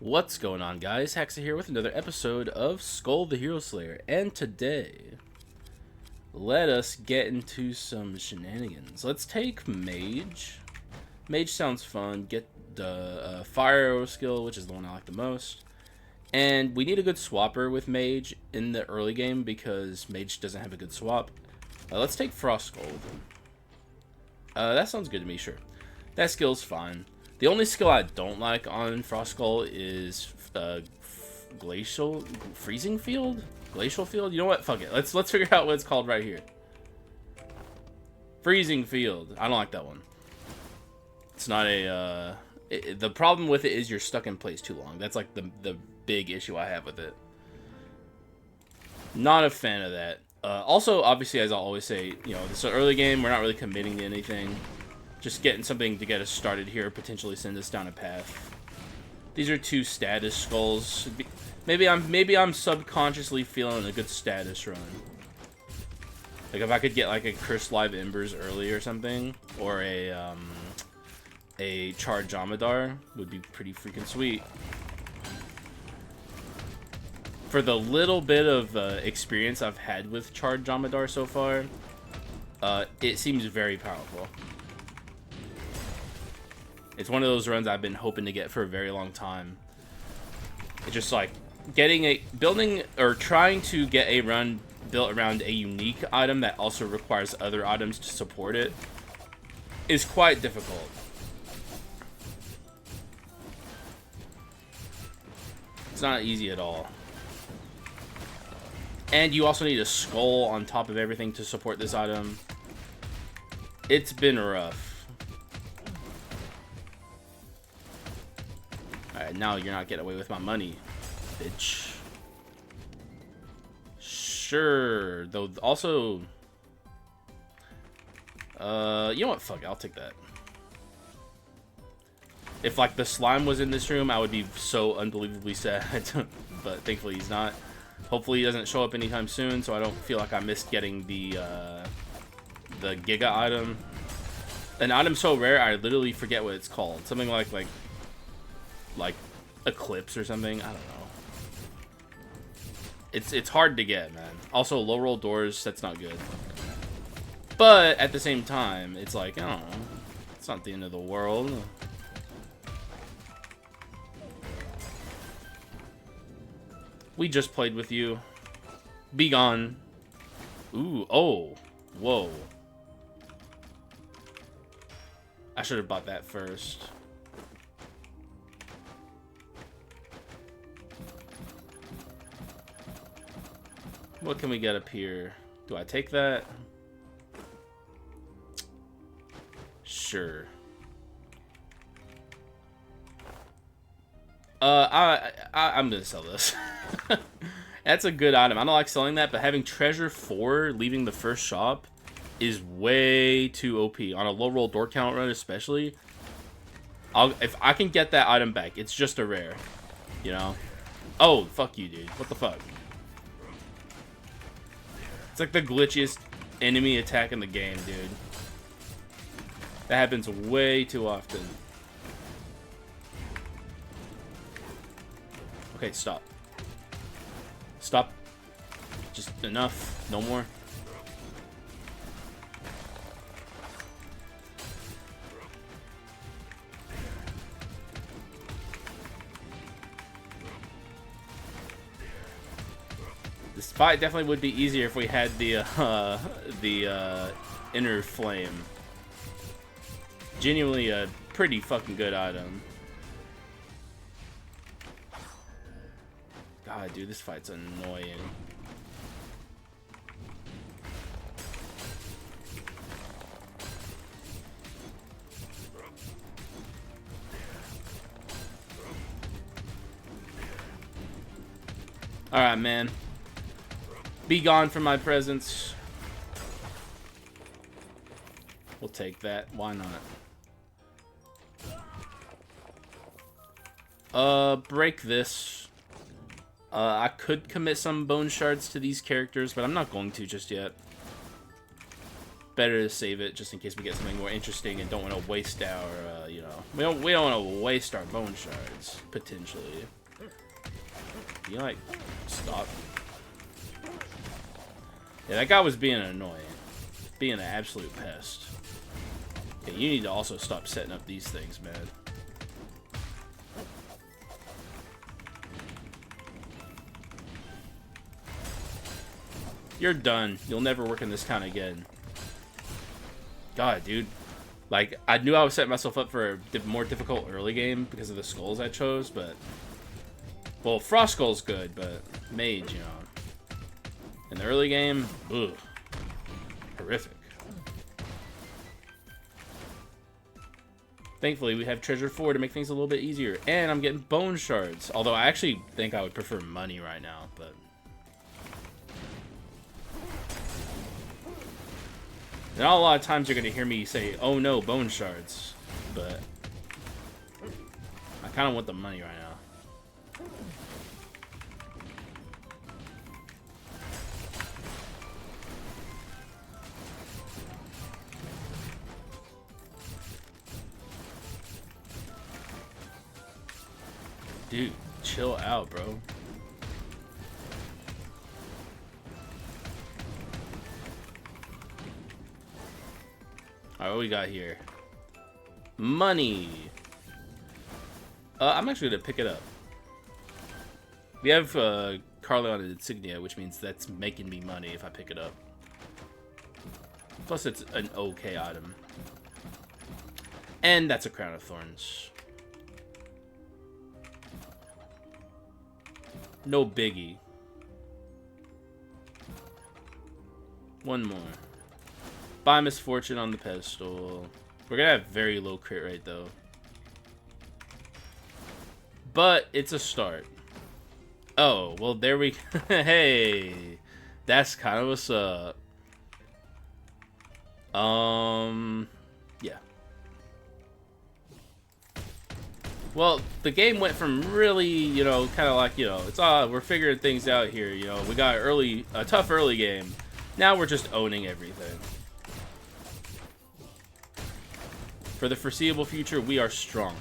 What's going on, guys? Haxa here with another episode of Skul the Hero Slayer, and today let us get into some shenanigans. Let's take Mage. Mage sounds fun. Get the Fire Arrow skill, which is the one I like the most. And we need a good swapper with Mage in the early game because Mage doesn't have a good swap. Let's take Frost Gold. That sounds good to me, sure. That skill's fine. The only skill I don't like on Frost Skull is freezing field, glacial field. You know what? Fuck it. Let's figure out what it's called right here. Freezing field. I don't like that one. It's not a. The problem with it is you're stuck in place too long. That's like the big issue I have with it. Not a fan of that. Also, obviously, as I always say, you know, this is an early game. We're not really committing to anything. Just getting something to get us started here, potentially send us down a path. These are two status skulls. Maybe I'm subconsciously feeling a good status run. Like if I could get like a Cursed Live Embers early or something, or a Charred Jamadar would be pretty freaking sweet. For the little bit of experience I've had with Charred Jamadar so far, it seems very powerful. It's one of those runs I've been hoping to get for a very long time. It's just like building or trying to get a run built around a unique item that also requires other items to support it is quite difficult. It's not easy at all. And you also need a skull on top of everything to support this item. It's been rough. Alright, now you're not getting away with my money, bitch. Sure, though also... you know what? Fuck it, I'll take that. If, like, the slime was in this room, I would be so unbelievably sad. But thankfully he's not. Hopefully he doesn't show up anytime soon, so I don't feel like I missed getting the Giga item. An item so rare, I literally forget what it's called. Something like Eclipse or something. I don't know. It's hard to get, man. Also, low roll doors, that's not good. But at the same time, it's like, I don't know. It's not the end of the world. We just played with you. Be gone. Ooh, oh. Whoa. I should have bought that first. What can we get up here? Do I take that? Sure. I'm gonna sell this. That's a good item. I don't like selling that, but having treasure 4 leaving the first shop is way too OP. On a low roll door count run especially. If I can get that item back, it's just a rare. You know? Oh, fuck you, dude. What the fuck? It's like the glitchiest enemy attack in the game, dude. That happens way too often. Okay, stop. Stop. Just enough. No more. This fight definitely would be easier if we had the inner flame. Genuinely a pretty fucking good item. God, dude, this fight's annoying. Alright, man. Be gone from my presence. We'll take that. Why not? Break this. I could commit some bone shards to these characters, but I'm not going to just yet. better to save it just in case we get something more interesting and don't want to waste our, you know, we don't want to waste our bone shards potentially. You like stop? Yeah, that guy was being annoying, being an absolute pest. Yeah, you need to also stop setting up these things, man. You're done. You'll never work in this town again. God, dude. Like, I knew I was setting myself up for a more difficult early game because of the skulls I chose, but... Well, Frost Skull's good, but Mage, you know. In the early game, ugh. Horrific. Thankfully, we have Treasure 4 to make things a little bit easier. And I'm getting Bone Shards. Although, I actually think I would prefer money right now, but... Not a lot of times you're going to hear me say, oh no, bone shards. But I kind of want the money right now. Dude, chill out, bro. Alright, what we got here? Money! I'm actually gonna pick it up. We have Carleon Insignia, which means that's making me money if I pick it up. Plus, it's an okay item. And that's a Crown of Thorns. No biggie. One more. Buy Misfortune on the pedestal. We're gonna have very low crit rate though. But it's a start. Oh, well there we hey. That's kind of what's up. Yeah. Well, the game went from really, you know, kind of like, you know, it's we're figuring things out here, you know. We got a tough early game. Now we're just owning everything. For the foreseeable future, we are strong.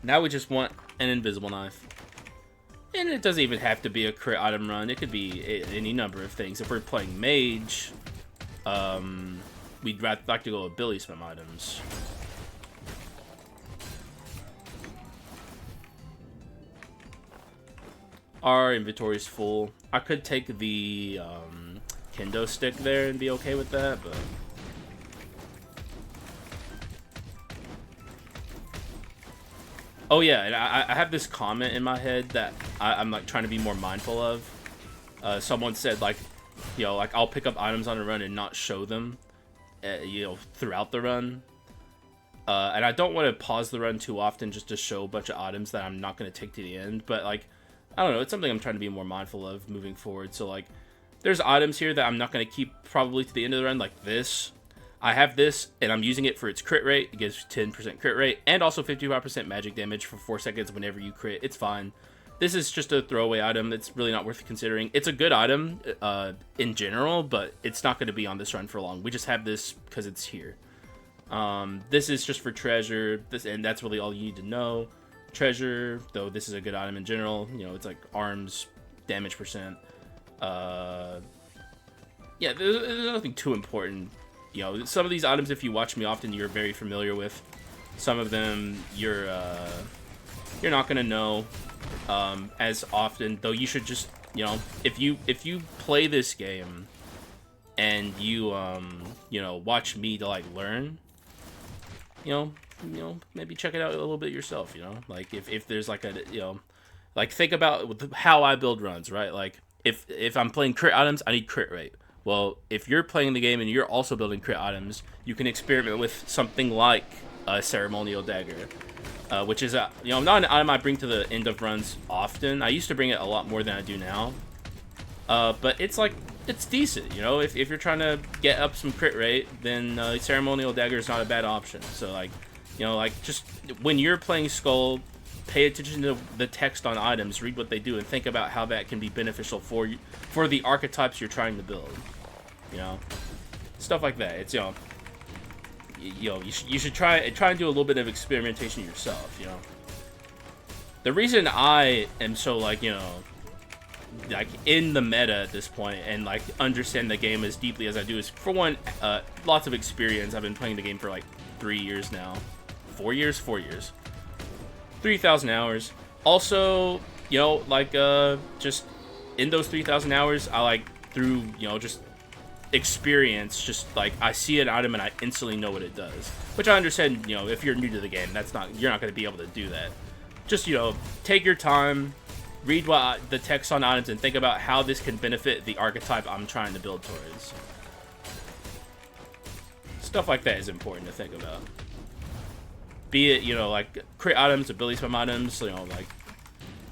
Now we just want an invisible knife. And it doesn't even have to be a crit item run. It could be any number of things. If we're playing mage, we'd like to go with ability spam items. Our inventory's full. I could take the kendo stick there and be okay with that, but oh yeah, and I have this comment in my head that I'm like trying to be more mindful of. Someone said like, you know, like I'll pick up items on a run and not show them, you know, throughout the run. And I don't want to pause the run too often just to show a bunch of items that I'm not going to take to the end, but like, I don't know, it's something I'm trying to be more mindful of moving forward. So like, there's items here that I'm not going to keep probably to the end of the run, like this. I have this, and I'm using it for its crit rate. It gives 10% crit rate, and also 55% magic damage for 4 seconds whenever you crit. It's fine. This is just a throwaway item. It's really not worth considering. It's a good item in general, but it's not going to be on this run for long. We just have this because it's here. This is just for treasure, and that's really all you need to know. Treasure, though this is a good item in general. You know, it's like arms, damage percent. Yeah, there's nothing too important. You know, some of these items, if you watch me often, you're very familiar with. Some of them, you're not gonna know as often. Though you should just, you know, if you play this game and you you know, watch me to like learn, you know, maybe check it out a little bit yourself. You know, like if there's like a, you know, like think about how I build runs, right? Like if I'm playing crit items, I need crit rate. Well, if you're playing the game and you're also building crit items, you can experiment with something like a Ceremonial Dagger, which is you know, not an item I bring to the end of runs often. I used to bring it a lot more than I do now, but it's like, it's decent, you know. If you're trying to get up some crit rate, then Ceremonial Dagger is not a bad option. So like, You know, like, just when you're playing Skull, pay attention to the text on items, read what they do, and think about how that can be beneficial for you, for the archetypes you're trying to build. You know, stuff like that. It's, you should try and do a little bit of experimentation yourself. You know, the reason I am so, like, like in the meta at this point and like understand the game as deeply as I do is, for one, lots of experience. I've been playing the game for like 3 years now. 4 years? 4 years. 3,000 hours. Also, like, just in those 3,000 hours, I, like, through, just experience, just, like, I see an item and I instantly know what it does. Which I understand, if you're new to the game, you're not going to be able to do that. Just, take your time, read the text on items, and think about how this can benefit the archetype I'm trying to build towards. Stuff like that is important to think about. Be it, like, crit items, ability spam items,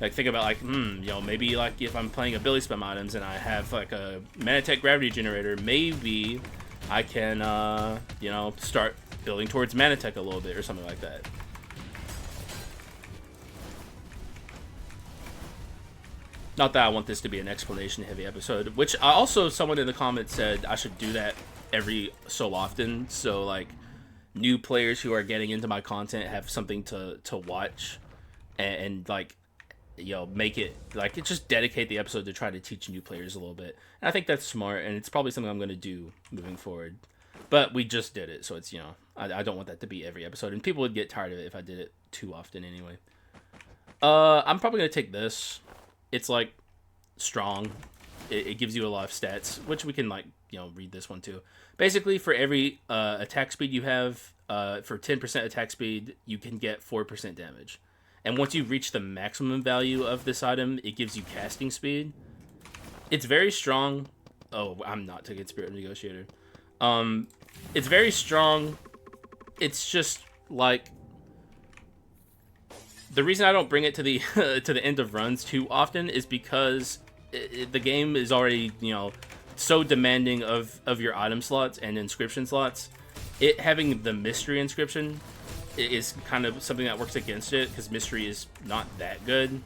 like think about, like, maybe, like, if I'm playing ability spam items and I have, like, a Manatech gravity generator, maybe I can, start building towards Manatech a little bit or something like that. Not that I want this to be an explanation-heavy episode, which someone in the comments said I should do that every so often, so, like, new players who are getting into my content have something to watch, and like, make it, like, just dedicate the episode to try to teach new players a little bit. And I think that's smart, and it's probably something I'm going to do moving forward. But we just did it, so it's, I don't want that to be every episode, and people would get tired of it if I did it too often anyway. I'm probably going to take this. It's, like, strong. It gives you a lot of stats, which we can, like, read this one too. Basically, for every attack speed you have, for 10% attack speed, you can get 4% damage. And once you reach the maximum value of this item, it gives you casting speed. It's very strong. Oh, I'm not taking Spirit Negotiator. It's very strong. It's just, like, the reason I don't bring it to the to the end of runs too often is because the game is already, so demanding of your item slots and inscription slots. It having the mystery inscription is kind of something that works against it, because mystery is not that good.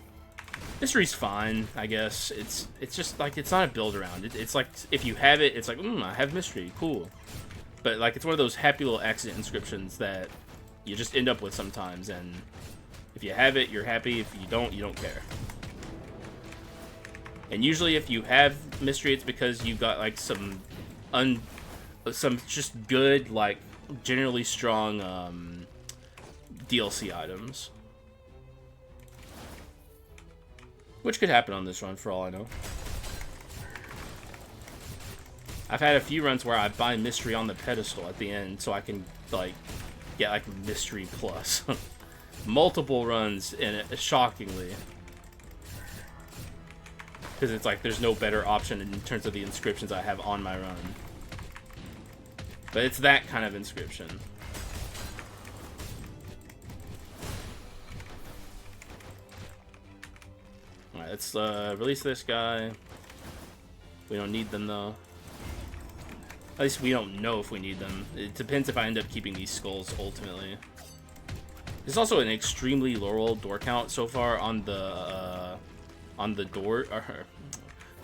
Mystery's fine, I guess. It's just, like, it's not a build around. It's like, if you have it, it's like, I have mystery, cool. But, like, it's one of those happy little accident inscriptions that you just end up with sometimes, and if you have it, you're happy. If you don't care. And usually if you have mystery, it's because you got, like, some just good, like, generally strong DLC items. Which could happen on this run, for all I know. I've had a few runs where I buy mystery on the pedestal at the end, so I can, like, get, like, mystery plus. Multiple runs in it, shockingly. Because it's like, there's no better option in terms of the inscriptions I have on my run. But it's that kind of inscription. Alright, let's release this guy. We don't need them, though. At least we don't know if we need them. It depends if I end up keeping these skulls, ultimately. There's also an extremely low roll door count so far on the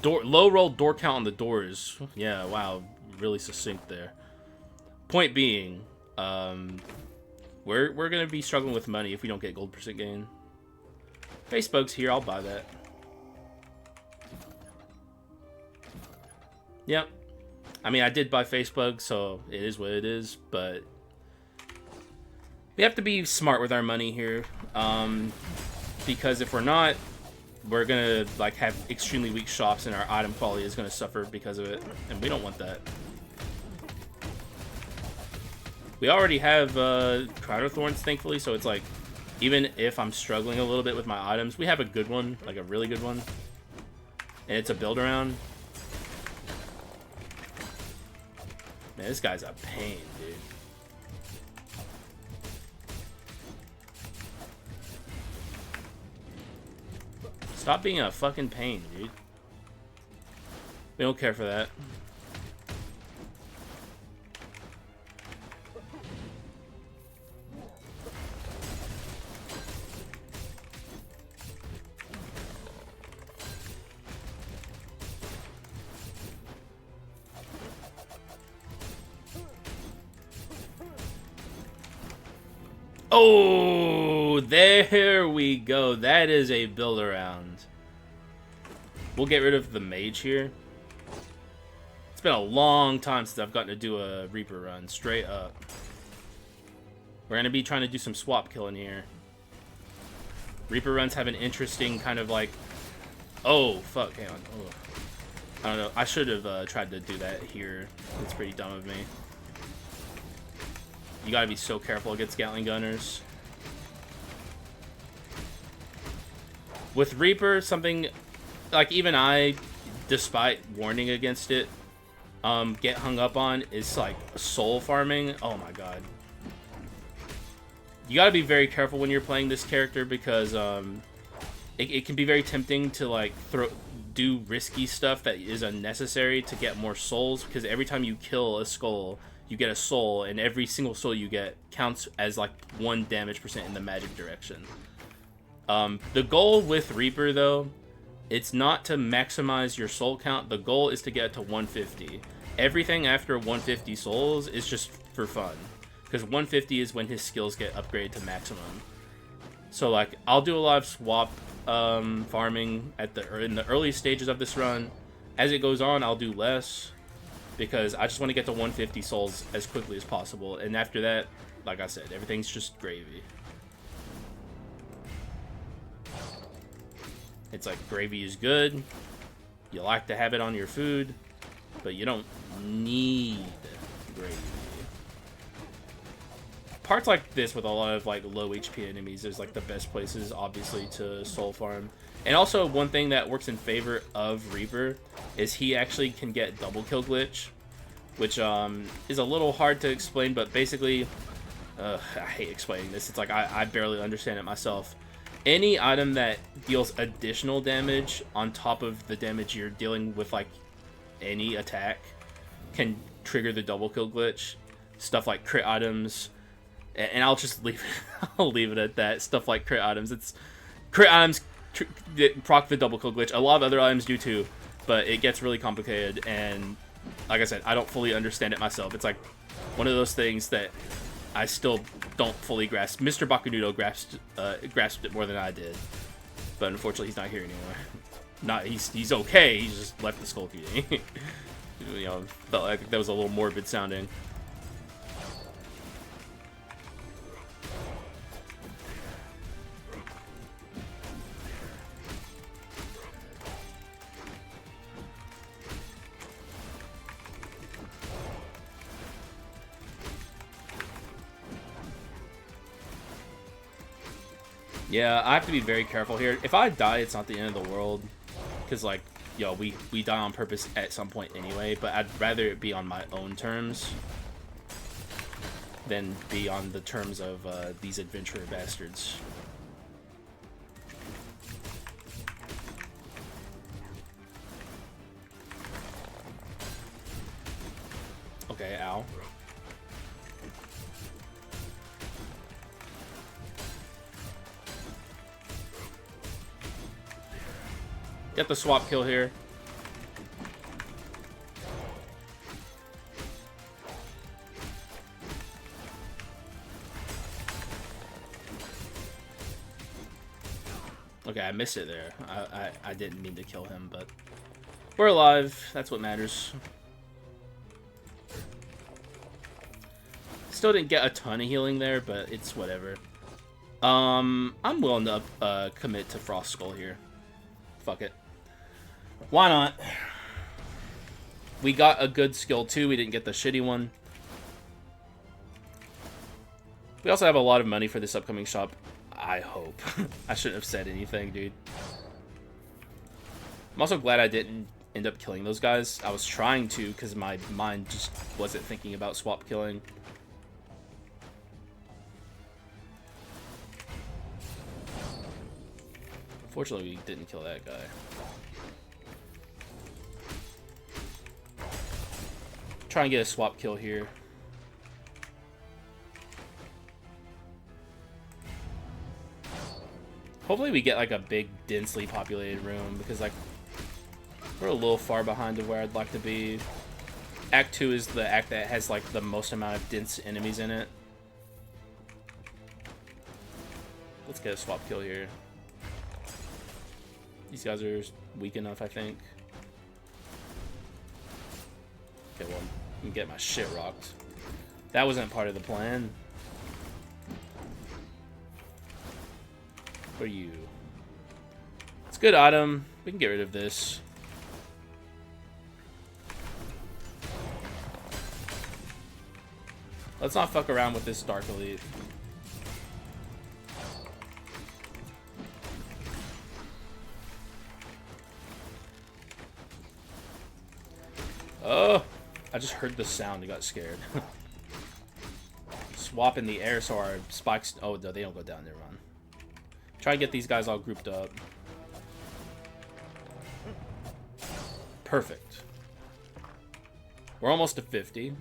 low roll door count on the doors. Yeah, wow, really succinct there. Point being, we're gonna be struggling with money if we don't get gold percent gain. Facebook's here, I'll buy that. Yep. I mean, I did buy Facebook, so it is what it is, but we have to be smart with our money here, because if we're not, we're gonna, like, have extremely weak shops and our item quality is gonna suffer because of it, and we don't want that. We already have Crowder Thorns, thankfully, so it's like, even if I'm struggling a little bit with my items, we have a good one, like a really good one, and it's a build around. Man, this guy's a pain, dude. Stop being a fucking pain, dude. We don't care for that. Oh, there we go. That is a build around. We'll get rid of the mage here. It's been a long time since I've gotten to do a Reaper run, straight up. We're going to be trying to do some swap killing here. Reaper runs have an interesting kind of like... Oh, fuck, hang on. Oh. I don't know. I should have tried to do that here. It's pretty dumb of me. You gotta be so careful against Gatling gunners. With Reaper, something like even I, despite warning against it, get hung up on is like soul farming. Oh my god. You gotta be very careful when you're playing this character because it can be very tempting to like do risky stuff that is unnecessary to get more souls, because every time you kill a skull, you get a soul, and every single soul you get counts as like 1 damage % in the magic direction. The goal with Reaper though, it's not to maximize your soul count. The goal is to get to 150. Everything after 150 souls is just for fun, because 150 is when his skills get upgraded to maximum. So like I'll do a lot of swap farming in the early stages of this run. As it goes on, I'll do less, because I just want to get to 150 souls as quickly as possible. And after that, like I said, everything's just gravy. It's like gravy is good. You like to have it on your food, but you don't need gravy. Parts like this with a lot of like low HP enemies is like the best places, obviously, to soul farm. And also one thing that works in favor of Reaper is he actually can get double kill glitch, which is a little hard to explain, but basically, I hate explaining this. It's like I barely understand it myself. Any item that deals additional damage on top of the damage you're dealing with, like any attack, can trigger the double kill glitch. Stuff like crit items, and I'll just leave it. I'll leave it at that. Stuff like crit items. It's crit items proc the double kill glitch. A lot of other items do too, but it gets really complicated. And like I said, I don't fully understand it myself. It's like one of those things that I still don't fully grasp. Mr. Bakunudo grasped it more than I did, but unfortunately he's not here anymore. He's okay. He just left the Skull community. You know, felt like that was a little morbid sounding. Yeah, I have to be very careful here. If I die, it's not the end of the world, because like, yo, we die on purpose at some point anyway, but I'd rather it be on my own terms than be on the terms of these adventurer bastards. Okay, ow. Get the swap kill here. Okay, I missed it there. I didn't mean to kill him, but we're alive. That's what matters. Still didn't get a ton of healing there, but it's whatever. I'm willing to commit to Frost Skull here. Fuck it. Why not? We got a good skill too. We didn't get the shitty one. We also have a lot of money for this upcoming shop. I hope. I shouldn't have said anything, dude. I'm also glad I didn't end up killing those guys. I was trying to, because my mind just wasn't thinking about swap killing. Fortunately, we didn't kill that guy. Try and get a swap kill here. Hopefully we get like a big, densely populated room, because like we're a little far behind of where I'd like to be. Act 2 is the act that has like the most amount of dense enemies in it. Let's get a swap kill here. These guys are weak enough, I think. Okay, well, I can get my shit rocked. That wasn't part of the plan. What are you? It's a good item. We can get rid of this. Let's not fuck around with this Dark Elite. Oh, I just heard the sound and got scared. Swap in the air so our spikes... Oh, no, they don't go down. Never mind. Try and get these guys all grouped up. Perfect. We're almost to 50.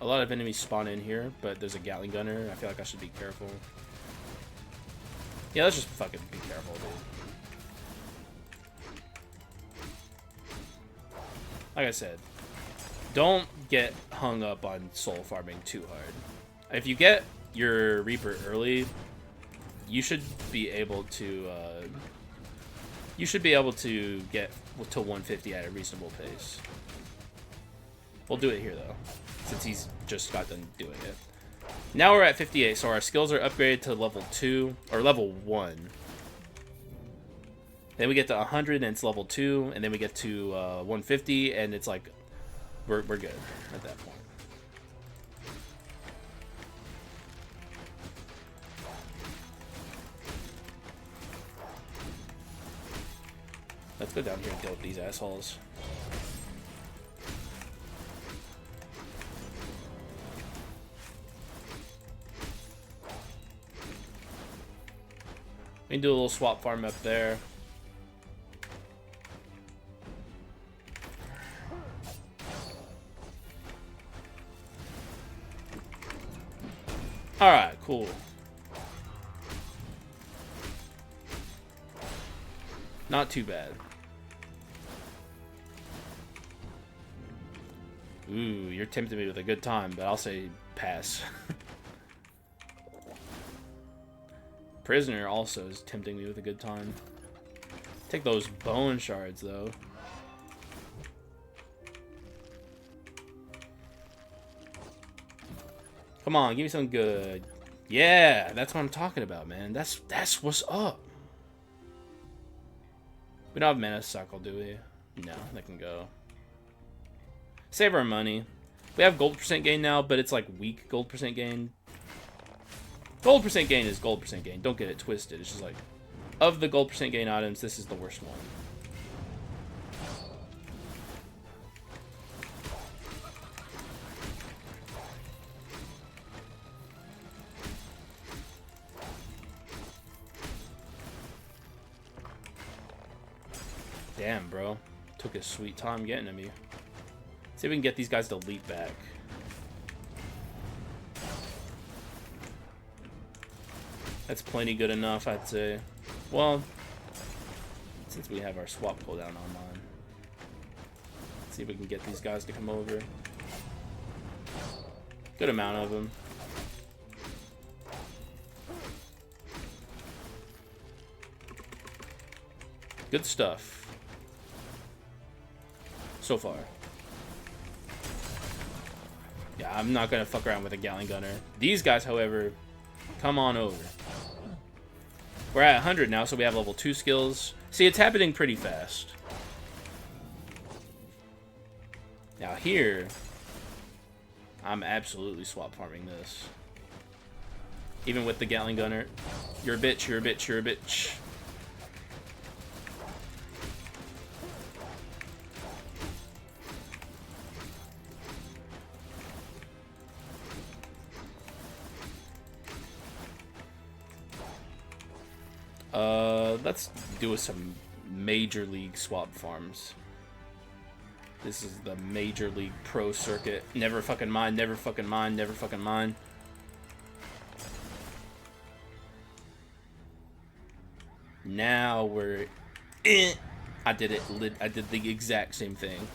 A lot of enemies spawn in here, but there's a Gatling gunner. I feel like I should be careful. Yeah, let's just fucking be careful, dude. Like I said, don't get hung up on soul farming too hard. If you get your Reaper early, you should be able to get to 150 at a reasonable pace. We'll do it here though, since he's just got done doing it. Now we're at 58, so our skills are upgraded to level 2 or level 1. Then we get to 100 and it's level 2, and then we get to 150 and it's like we're good at that point. Let's go down here and deal with these assholes. We can do a little swap farm up there. Alright, cool. Not too bad. Ooh, you're tempting me with a good time, but I'll say pass. Prisoner also is tempting me with a good time. Take those bone shards, though. Come on, give me something good. Yeah, that's what I'm talking about, man. That's what's up. We don't have mana cycle, do we? No, that can go. Save our money. We have gold percent gain now, but it's like weak gold percent gain. Gold percent gain is gold percent gain. Don't get it twisted. It's just like, of the gold percent gain items, this is the worst one. Damn, bro. Took a sweet time getting to me. See if we can get these guys to leap back. That's plenty good enough, I'd say. Well, since we have our swap cooldown online. Let's see if we can get these guys to come over. Good amount of them. Good stuff. So far. Yeah, I'm not gonna fuck around with a Gatling gunner. These guys, however, come on over. We're at 100 now, so we have level 2 skills. See, it's happening pretty fast. Now here, I'm absolutely swap farming this. Even with the Gatling gunner. You're a bitch, you're a bitch, you're a bitch. Let's do some Major League swap farms. This is the Major League Pro circuit. Never fucking mind, never fucking mind, never fucking mind. Now we're... I did it. I did the exact same thing.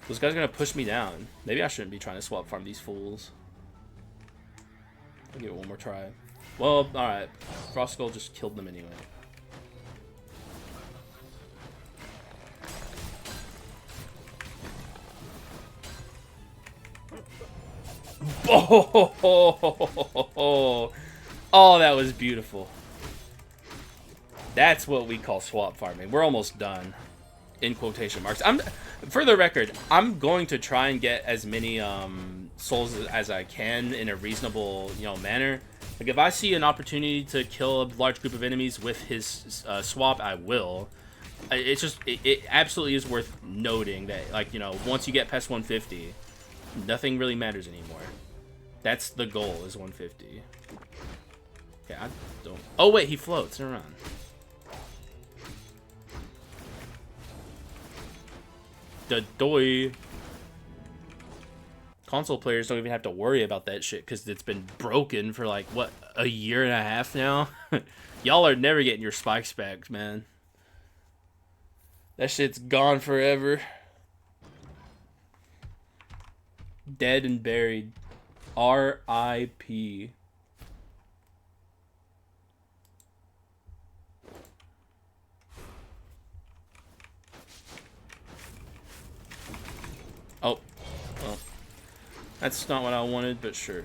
Those guys are gonna push me down. Maybe I shouldn't be trying to swap farm these fools. I'll give it one more try. Well, alright. Frost Skull just killed them anyway. Oh, that was beautiful. That's what we call swap farming. We're almost done. In quotation marks. For the record, I'm going to try and get as many souls as I can in a reasonable, manner. Like, if I see an opportunity to kill a large group of enemies with his swap, I will. It's just, it absolutely is worth noting that, like, once you get past 150, nothing really matters anymore. That's the goal, is 150. Okay, I don't... Oh, wait, he floats. Never mind. The doy. Console players don't even have to worry about that shit because it's been broken for like, what, a year and a half now? Y'all are never getting your spikes back, man. That shit's gone forever. Dead and buried. R.I.P. Oh, well, that's not what I wanted, but sure.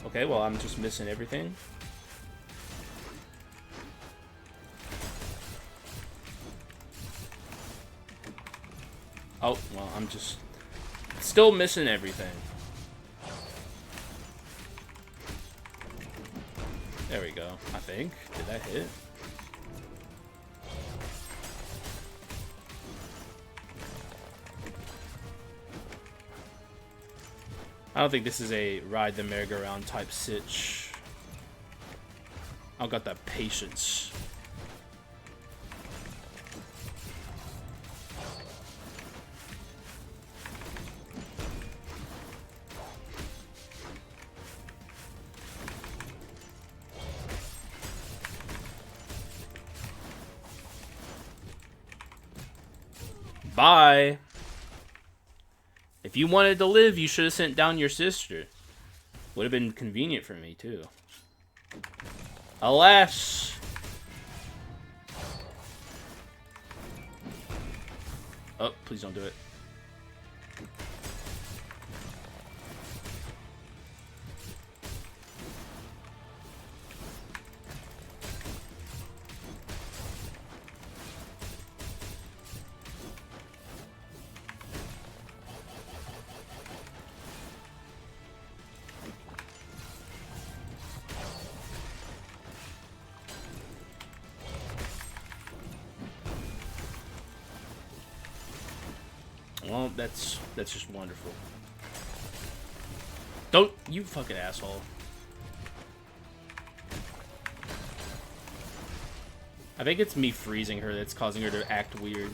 Okay, well, I'm just missing everything. Oh, well, I'm just still missing everything. There we go, I think. Did that hit? I don't think this is a ride the merry-go-round type sitch. I've got that patience. Bye. If you wanted to live, you should have sent down your sister. Would have been convenient for me, too. Alas. Oh, please don't do it. Well, that's just wonderful. Don't you fucking asshole. I think it's me freezing her that's causing her to act weird.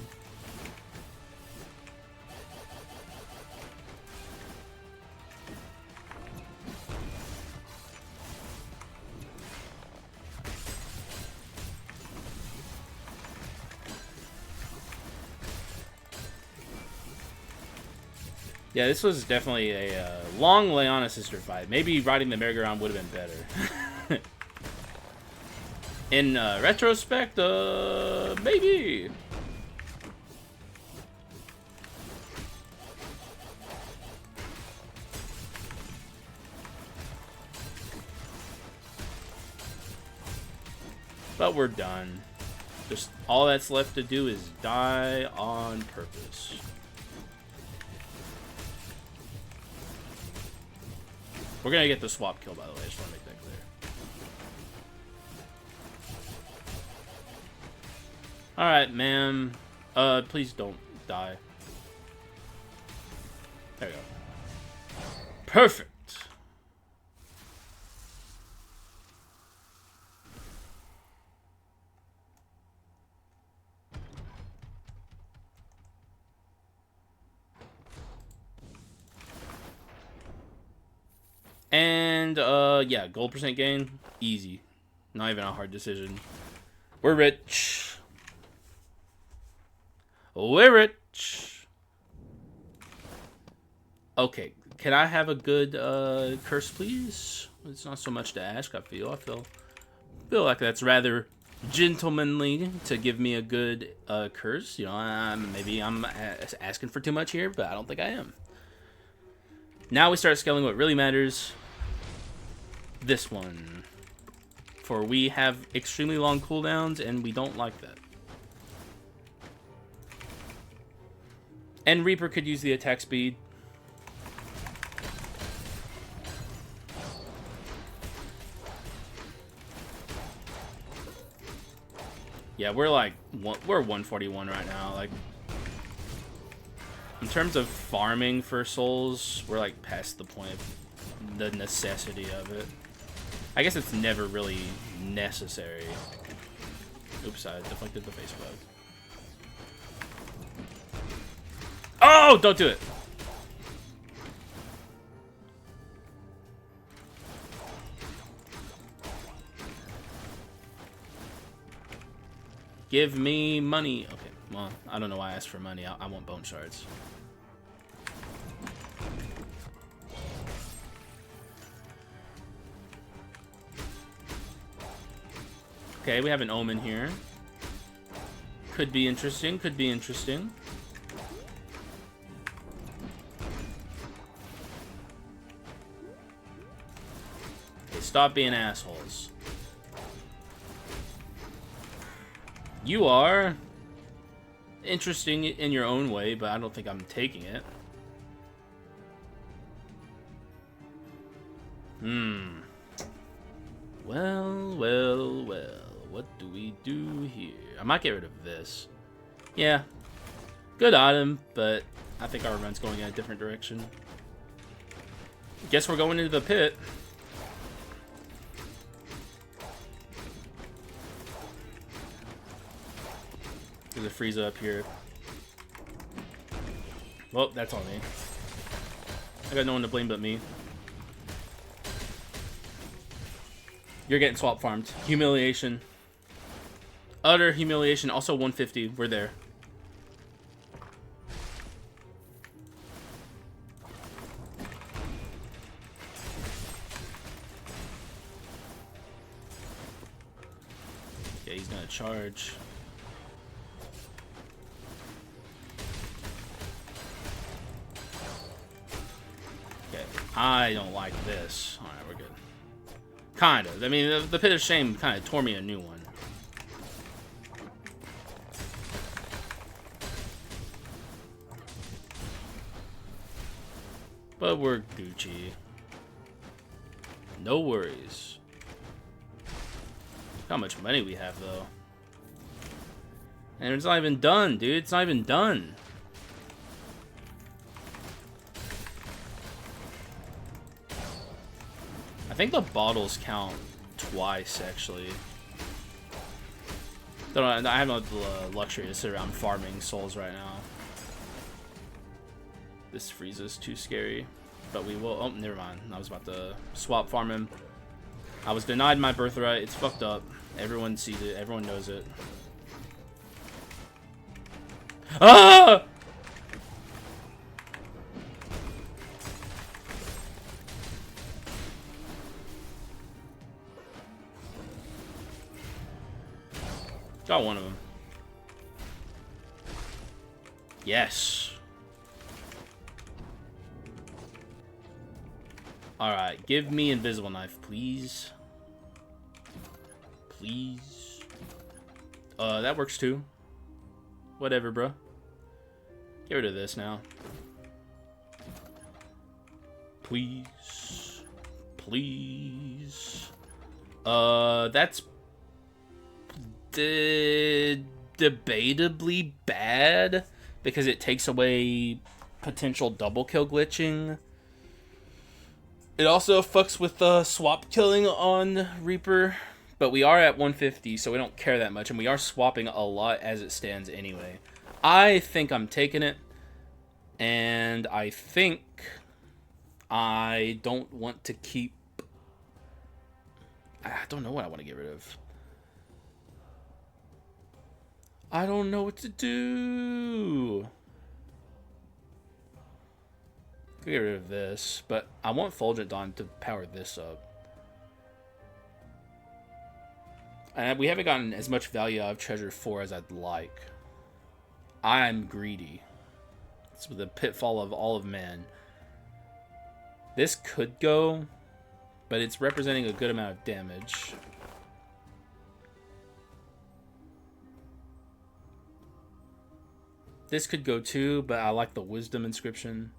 Yeah, this was definitely a long Leona sister fight. Maybe riding the merry-go-round would have been better. In retrospect, maybe. But we're done. Just all that's left to do is die on purpose. We're gonna get the swap kill, by the way. I just want to make that clear. Alright, ma'am. Please don't die. There we go. Perfect. And, yeah, gold percent gain, easy. Not even a hard decision. We're rich. We're rich. Okay, Can I have a good curse, please? It's not so much to ask. I feel feel like that's rather gentlemanly to give me a good curse. You know, maybe I'm asking for too much here, but I don't think I am. Now we start scaling what really matters. This one. For we have extremely long cooldowns, and we don't like that. And Reaper could use the attack speed. Yeah, we're 141 right now. Like, in terms of farming for souls, we're like past the point of the necessity of it. I guess it's never really necessary. Oops, I deflected the face bug. Oh, don't do it. Give me money. Okay, well, I don't know why I asked for money. I want bone shards. Okay, we have an omen here. Could be interesting, could be interesting. Okay, stop being assholes. You are interesting in your own way, but I don't think I'm taking it. Well, well, well. What do we do here? I might get rid of this. Yeah. Good item, but I think our run's going in a different direction. Guess we're going into the pit. There's a Frieza up here. Well, that's on me. I got no one to blame but me. You're getting swap farmed. Humiliation. Utter humiliation. Also 150. We're there. Yeah, he's gonna charge. Okay, I don't like this. Alright, we're good. Kind of. I mean, the Pit of Shame kind of tore me a new one. But we're Gucci. No worries. Look how much money we have, though. And it's not even done, dude. It's not even done. I think the bottles count twice, actually. I have no luxury to sit around farming souls right now. This Frieza's too scary. But we will... Oh, never mind. I was about to swap farm him. I was denied my birthright. It's fucked up. Everyone sees it. Everyone knows it. Ah! Got one of them. Yes. Alright, give me invisible knife, please. Please. That works too. Whatever, bro. Get rid of this now. Please. Please. That's debatably bad because it takes away potential double kill glitching. It also fucks with the swap killing on Reaper, but we are at 150, so we don't care that much, and we are swapping a lot as it stands anyway. I think I'm taking it, and I think I don't want to keep... I don't know what I want to get rid of. I don't know what to do. Get rid of this, but I want Fulgent Dawn to power this up. And we haven't gotten as much value out of Treasure 4 as I'd like. I'm greedy. It's the pitfall of all of man. This could go, but it's representing a good amount of damage. This could go too, but I like the Wisdom inscription.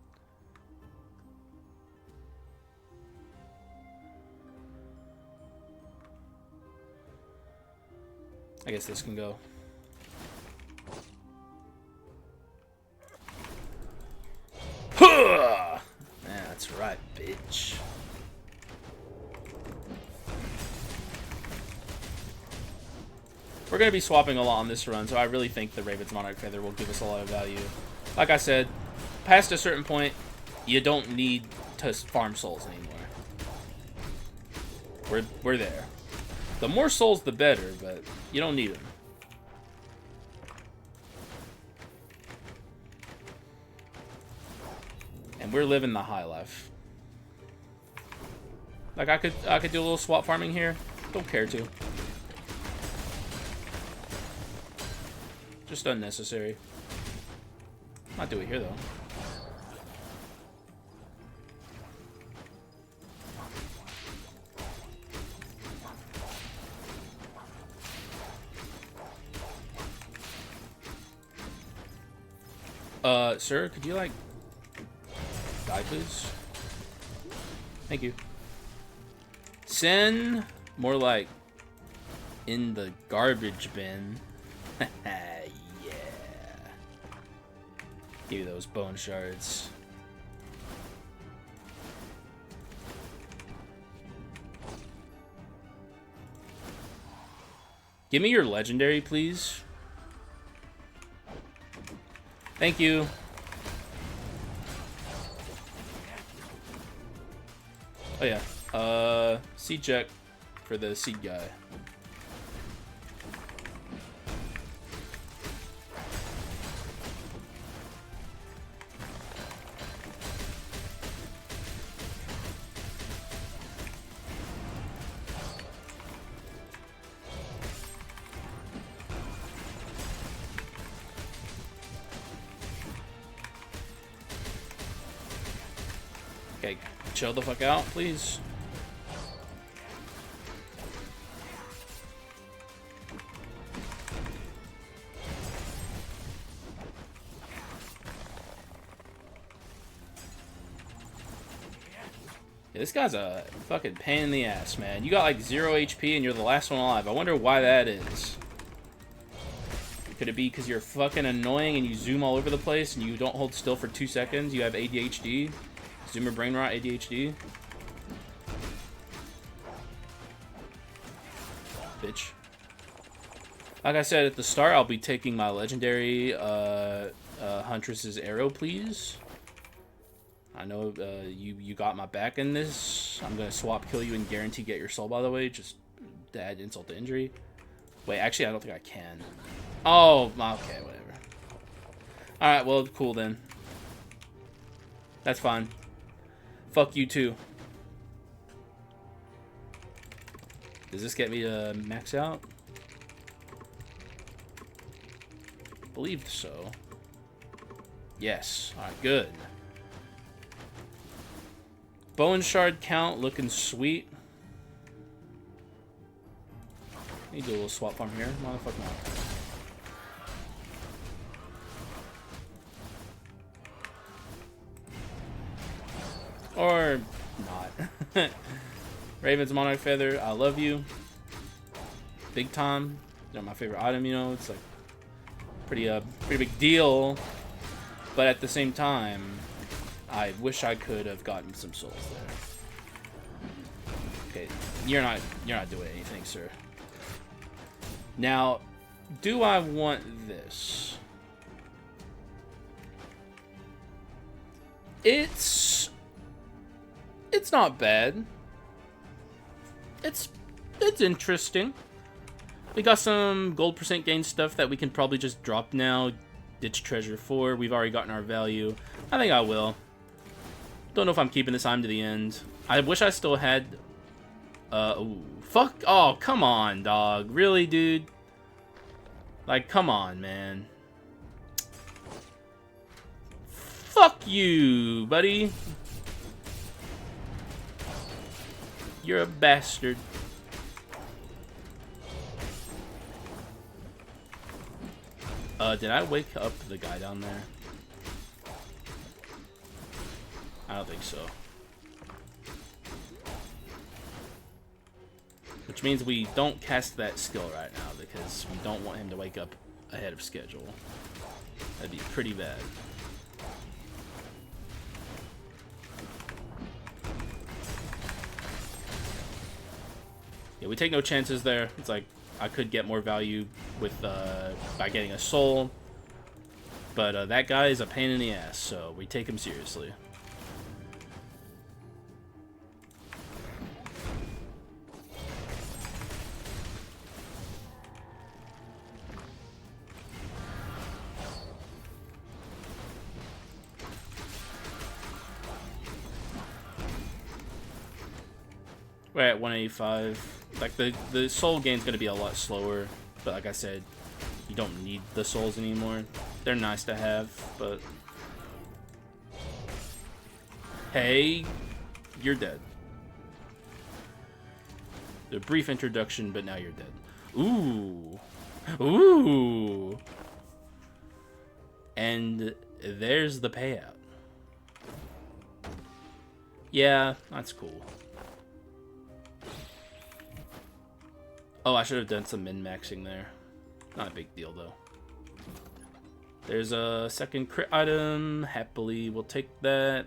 I guess this can go. Huh! Yeah, that's right, bitch. We're going to be swapping a lot on this run, so I really think the Raven's Monarch Feather will give us a lot of value. Like I said, past a certain point, you don't need to farm souls anymore. We're there. The more souls, the better, but you don't need them. And we're living the high life. Like I could do a little swap farming here. Don't care to. Just unnecessary. Not do it here though. Sir, could you, like, die, please? Thank you. Send more like in the garbage bin. Yeah. Give you those bone shards. Give me your legendary, please. Thank you. Oh yeah. Seed check for the seed guy. Okay, chill the fuck out, please. Yeah, this guy's a fucking pain in the ass, man. You got like 0 HP and you're the last one alive. I wonder why that is. Could it be because you're fucking annoying and you zoom all over the place and you don't hold still for 2 seconds? You have ADHD? Zoomer brain rot, ADHD. Bitch. Like I said at the start, I'll be taking my legendary Huntress's arrow, please. I know you got my back in this. I'm gonna swap kill you and guarantee get your soul, by the way, just to add insult to injury. Wait, actually, I don't think I can. Oh, okay, whatever. Alright, well, cool then. That's fine. Fuck you too. Does this get me to max out? Believe so. Yes. Alright, good. Bone shard count looking sweet. Let me do a little swap farm here. Motherfucker. Or not. Raven's Monarch Feather, I love you. Big time. They're my favorite item, you know. It's like pretty big deal. But at the same time, I wish I could have gotten some souls there. Okay, you're not doing anything, sir. Now, do I want this? It's not bad. It's interesting. We got some gold percent gain stuff that we can probably just drop now. Ditch treasure 4. We've already gotten our value. I think I will. Don't know if I'm keeping this item to the end. I wish I still had... ooh, fuck. Oh, come on, dog. Really, dude? Like, come on, man. Fuck you, buddy. You're a bastard. Did I wake up the guy down there? I don't think so. Which means we don't cast that skill right now because we don't want him to wake up ahead of schedule. That'd be pretty bad. Yeah, we take no chances there. It's like I could get more value with by getting a soul, but that guy is a pain in the ass, so we take him seriously. We're at 185. Like, the soul gain's gonna be a lot slower, but like I said, you don't need the souls anymore. They're nice to have, but... Hey, you're dead. The brief introduction, but now you're dead. Ooh. Ooh. And there's the payout. Yeah, that's cool. Oh, I should have done some min-maxing there. Not a big deal, though. There's a second crit item. Happily, we'll take that.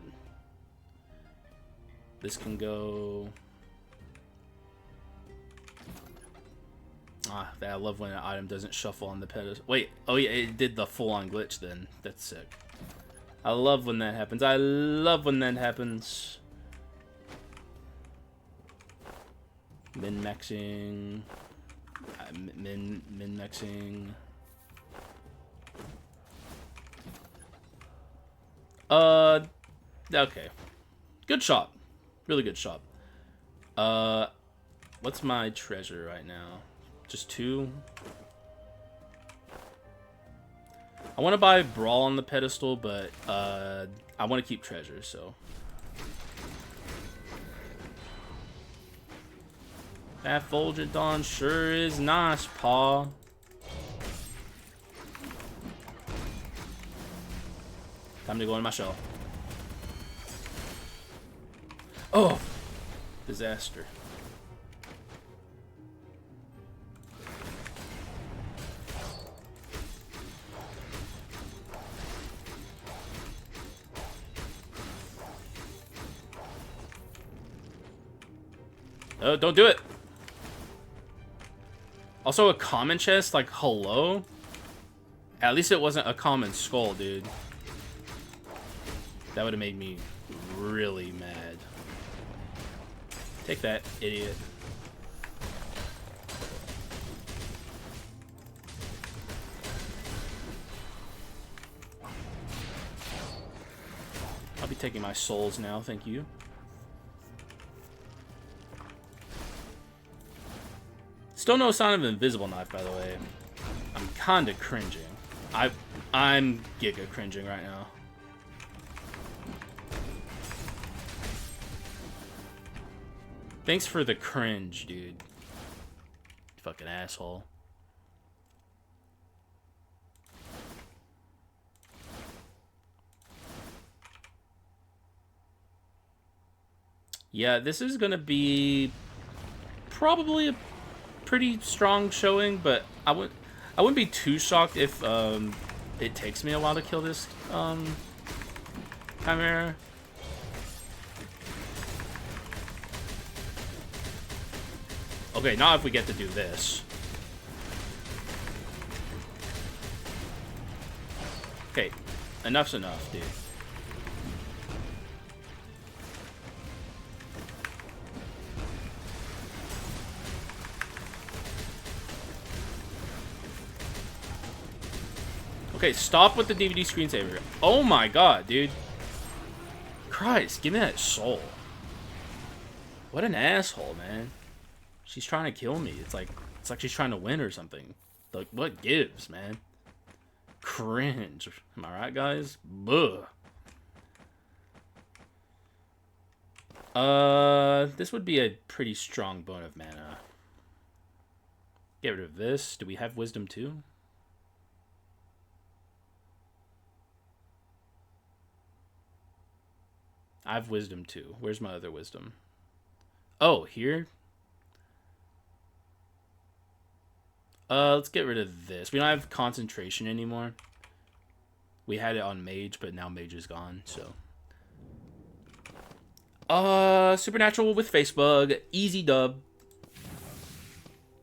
This can go... Ah, I love when an item doesn't shuffle on the pedestal. Wait, oh yeah, it did the full-on glitch then. That's sick. I love when that happens. I love when that happens. Min-maxing... min-maxing... Okay. Good shot. Really good shot. What's my treasure right now? Just 2? I want to buy Brawl on the pedestal, but, I want to keep treasure, so... That Fulgent Dawn sure is nice, paw. Time to go in my shell. Oh! Disaster. Oh, don't do it! Also, a common chest, like, hello? At least it wasn't a common skull, dude. That would have made me really mad. Take that, idiot. I'll be taking my souls now, thank you. Still no sign of invisible knife, by the way. I'm kinda cringing. I'm giga cringing right now. Thanks for the cringe, dude. Fucking asshole. Yeah, this is gonna be probably a pretty strong showing, but I wouldn't be too shocked if it takes me a while to kill this Chimera. Okay, not if we get to do this. Okay, enough's enough, dude. Okay, stop with the DVD screensaver. Oh my god, dude. Christ, give me that soul. What an asshole, man. She's trying to kill me. It's like she's trying to win or something. Like, what gives, man? Cringe. Am I right, guys? Buh. This would be a pretty strong bone of mana. Get rid of this. Do we have wisdom too? I have wisdom too. Where's my other wisdom? Oh, here? Let's get rid of this. We don't have concentration anymore. We had it on mage, but now mage is gone, so. Supernatural with face bug. Easy dub.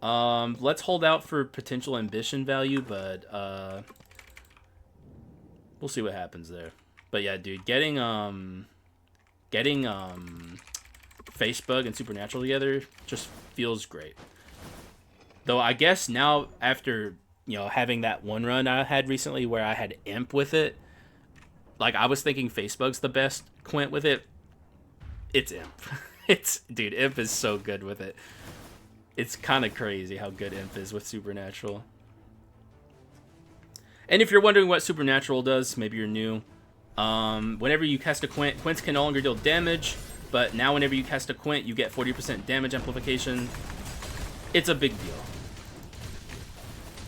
Let's hold out for potential ambition value, but, we'll see what happens there. But yeah, dude, getting face bug and supernatural together just feels great. Though I guess now after, you know, having that one run I had recently where I had imp with it, like I was thinking face bug's the best quint with it. It's imp. Dude, imp is so good with it. It's kind of crazy how good imp is with supernatural. And if you're wondering what supernatural does, maybe you're new. Whenever you cast a quint, quints can no longer deal damage, but now whenever you cast a quint, you get 40% damage amplification. It's a big deal.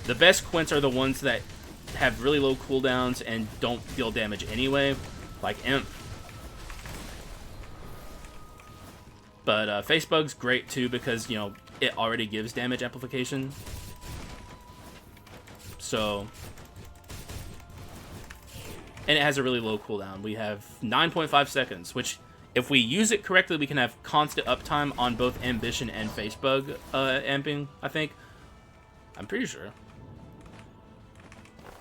The best quints are the ones that have really low cooldowns and don't deal damage anyway, like imp. But face bug's great too because, you know, it already gives damage amplification. So, and it has a really low cooldown. We have 9.5 seconds, which if we use it correctly, we can have constant uptime on both ambition and face bug amping, I think. I'm pretty sure.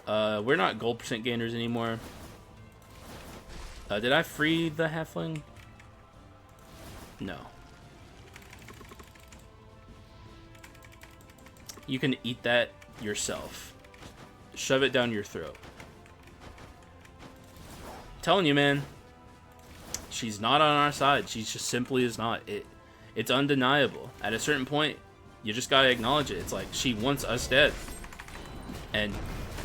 We're not gold percent gainers anymore. Did I free the halfling? No. You can eat that yourself. Shove it down your throat. I'm telling you, man. She's not on our side. She just simply is not. It's undeniable. At a certain point, you just gotta acknowledge it. It's like, she wants us dead. And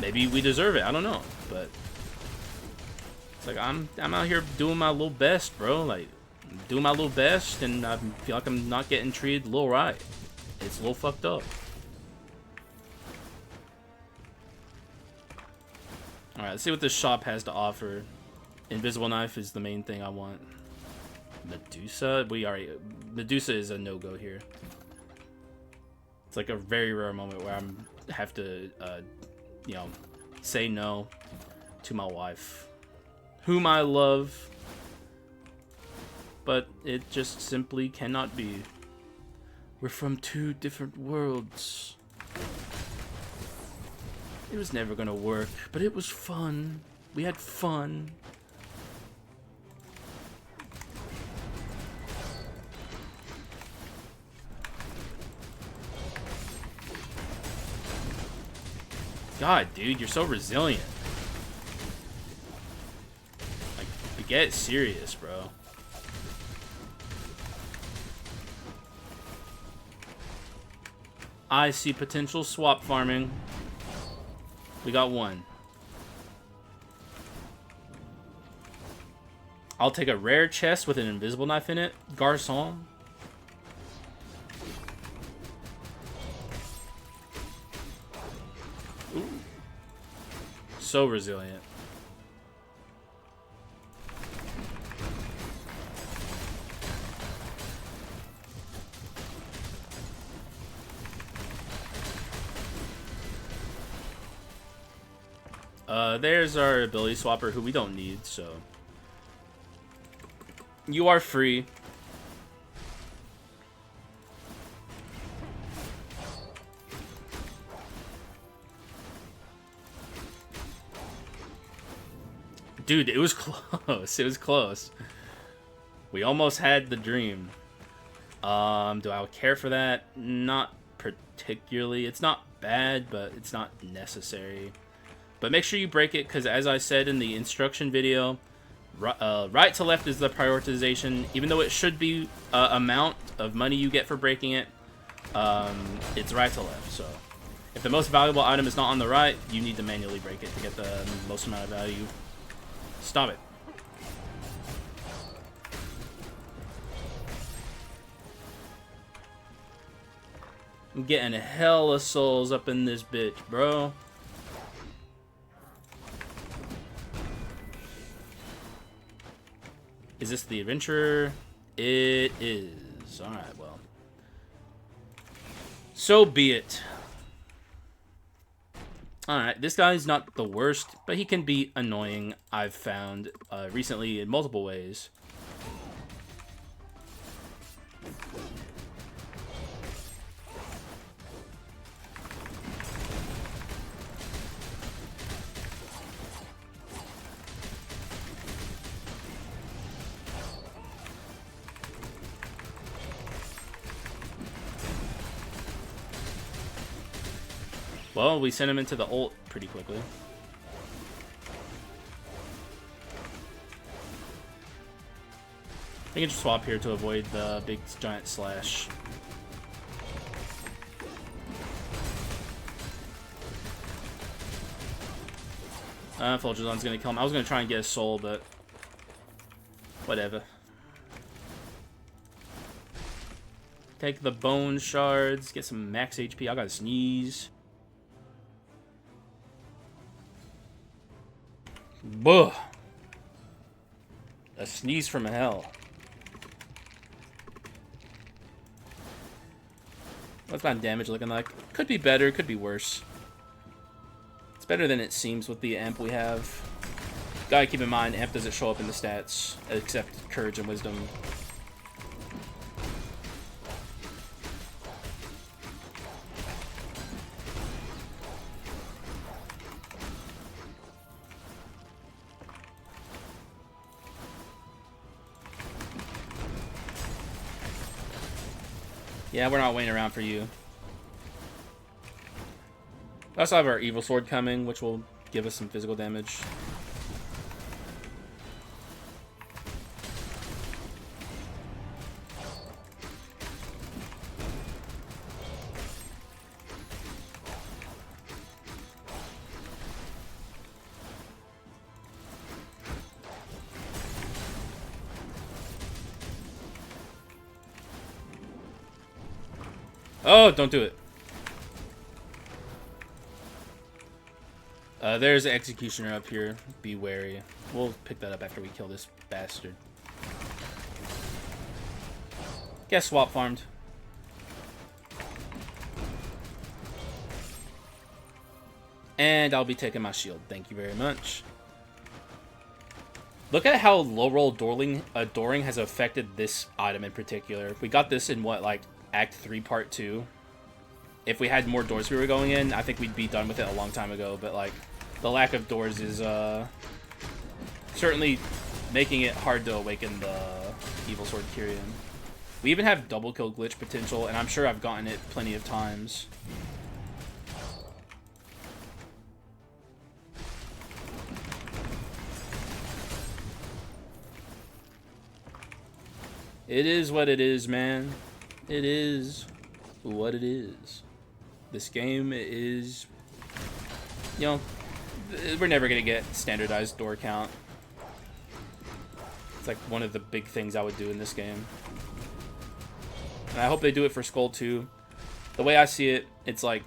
maybe we deserve it. I don't know. But it's like, I'm out here doing my little best, bro. Like, doing my little best, and I feel like I'm not getting treated a little right. It's a little fucked up. Alright, let's see what this shop has to offer. Invisible knife is the main thing I want. Medusa? Medusa is a no-go here. It's like a very rare moment where I have to, you know, say no to my wife, whom I love, but it just simply cannot be. We're from two different worlds. It was never gonna work, but it was fun. We had fun. God, dude, you're so resilient. Like, get serious, bro. I see potential swap farming. We got one. I'll take a rare chest with an invisible knife in it. Garçon. Ooh. So resilient. There's our ability swapper, who we don't need, so. You are free. Dude, it was close. It was close. We almost had the dream. Do I care for that? Not particularly. It's not bad, but it's not necessary. But make sure you break it, because as I said in the instruction video, Right to left is the prioritization. Even though it should be amount of money you get for breaking it, it's right to left. So if the most valuable item is not on the right, you need to manually break it to get the most amount of value. Stop it. I'm getting hella souls up in this bitch, bro. Is this the adventurer? It is. Alright, well. So be it. Alright, this guy's not the worst, but he can be annoying, I've found recently in multiple ways. Well, we sent him into the ult pretty quickly. I can just swap here to avoid the big giant slash. Fulguzon's gonna kill him. I was gonna try and get a soul, but whatever. Take the bone shards, get some max HP. I gotta sneeze. Buh. A sneeze from hell. What's my damage looking like? Could be better, could be worse. It's better than it seems with the amp we have. Gotta keep in mind, amp doesn't show up in the stats, except courage and wisdom. Yeah, we're not waiting around for you. We also have our evil sword coming, which will give us some physical damage. Oh, don't do it. There's an executioner up here. Be wary. We'll pick that up after we kill this bastard. Guess swap farmed. And I'll be taking my shield. Thank you very much. Look at how low roll Dooring has affected this item in particular. We got this in what, like Act 3 Part 2. If we had more doors we were going in, I think we'd be done with it a long time ago, but like the lack of doors is certainly making it hard to awaken the Evil Sword Kyrian. We even have double kill glitch potential, and I'm sure I've gotten it plenty of times. It is what it is, man. It is what it is. This game is, you know, we're never going to get standardized door count. It's like one of the big things I would do in this game. And I hope they do it for Skul too. The way I see it, it's like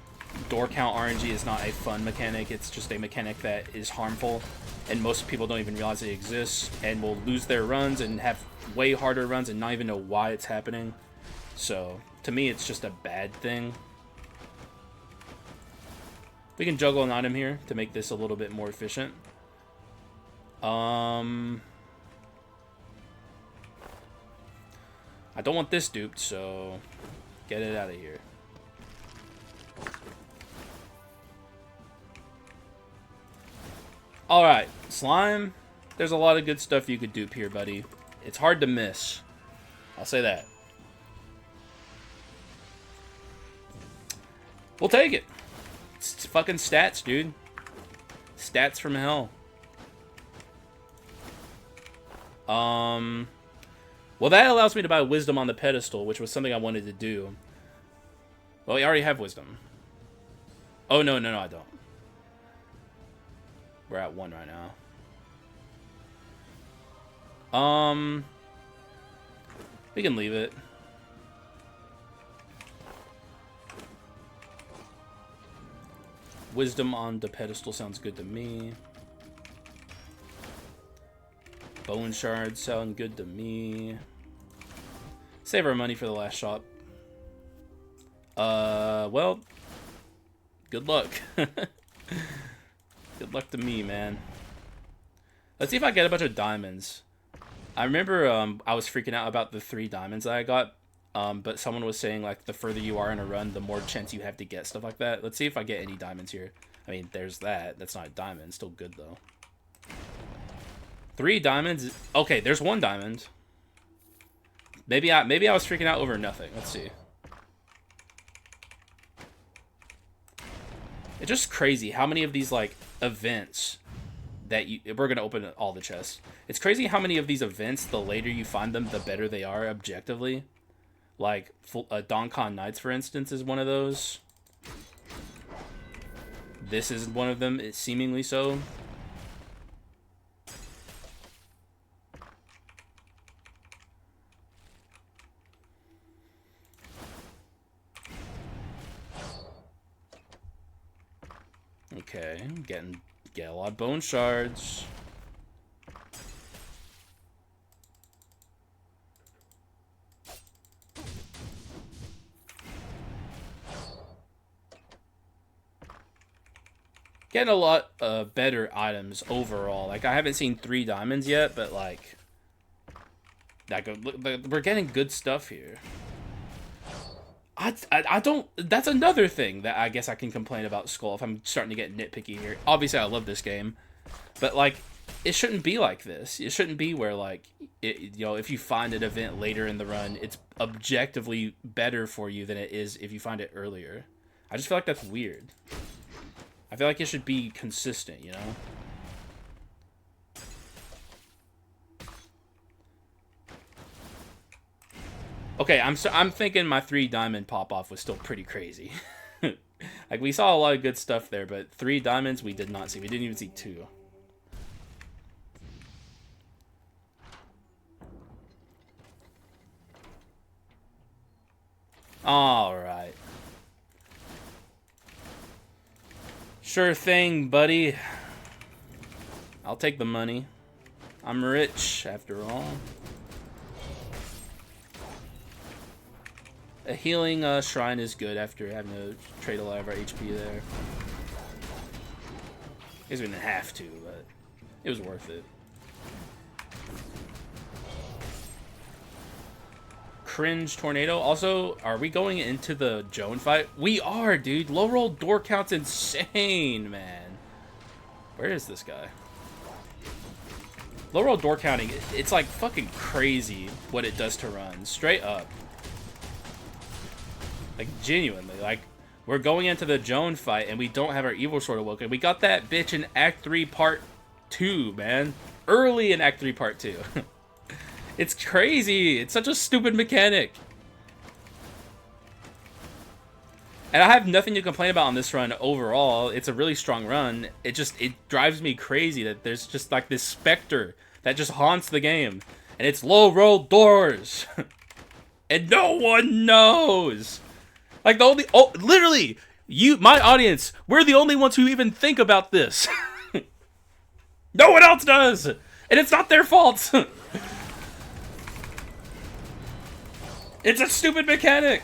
door count RNG is not a fun mechanic. It's just a mechanic that is harmful. And most people don't even realize it exists and will lose their runs and have way harder runs and not even know why it's happening. So, to me, it's just a bad thing. We can juggle an item here to make this a little bit more efficient. I don't want this duped, so get it out of here. Alright, slime. There's a lot of good stuff you could dupe here, buddy. It's hard to miss. I'll say that. We'll take it. It's fucking stats, dude. Stats from hell. Well, that allows me to buy wisdom on the pedestal, which was something I wanted to do. Well, we already have wisdom. Oh, no, I don't. We're at 1 right now. We can leave it. Wisdom on the pedestal sounds good to me. Bone shards sound good to me. Save our money for the last shop. Well, good luck. Good luck to me, man. Let's see if I get a bunch of diamonds. I remember I was freaking out about the 3 diamonds that I got, but someone was saying like the further you are in a run, the more chance you have to get stuff like that. Let's see if I get any diamonds here. I mean, there's that. That's not a diamond. Still good though. 3 diamonds. Okay, there's 1 diamond. Maybe I was freaking out over nothing. Let's see. It's just crazy how many of these like events that we're gonna open all the chests. It's crazy how many of these events, the later you find them, the better they are objectively. Like Dawn Nights, for instance, is one of those. This is one of them, seemingly so. Okay, get a lot of bone shards. Getting a lot better items overall. Like, I haven't seen 3 diamonds yet, but like we're getting good stuff here. I don't. That's another thing that I guess I can complain about Skul if I'm starting to get nitpicky here. Obviously, I love this game, but like, it shouldn't be like this. It shouldn't be where like, if you find an event later in the run, it's objectively better for you than it is if you find it earlier. I just feel like that's weird. I feel like it should be consistent, you know? Okay, I'm thinking my 3 diamond pop-off was still pretty crazy. Like, we saw a lot of good stuff there, but 3 diamonds we did not see. We didn't even see 2. Alright. Sure thing, buddy. I'll take the money. I'm rich, after all. A healing shrine is good after having to trade a lot of our HP there. I guess we didn't have to, but it was worth it. Cringe tornado. Also, are we going into the Joan fight? We are, dude. Low roll door count's insane, man. Where is this guy? Low roll door counting, it's like fucking crazy what it does to runs. Straight up. Like, genuinely. Like, we're going into the Joan fight and we don't have our evil sword awoken. We got that bitch in Act 3 Part 2, man. Early in Act 3 Part 2. It's crazy. It's such a stupid mechanic. And I have nothing to complain about on this run overall. It's a really strong run. It drives me crazy that there's just like this specter that just haunts the game. And it's low roll doors. And no one knows. Like, literally, my audience, we're the only ones who even think about this. No one else does. And it's not their fault. It's a stupid mechanic.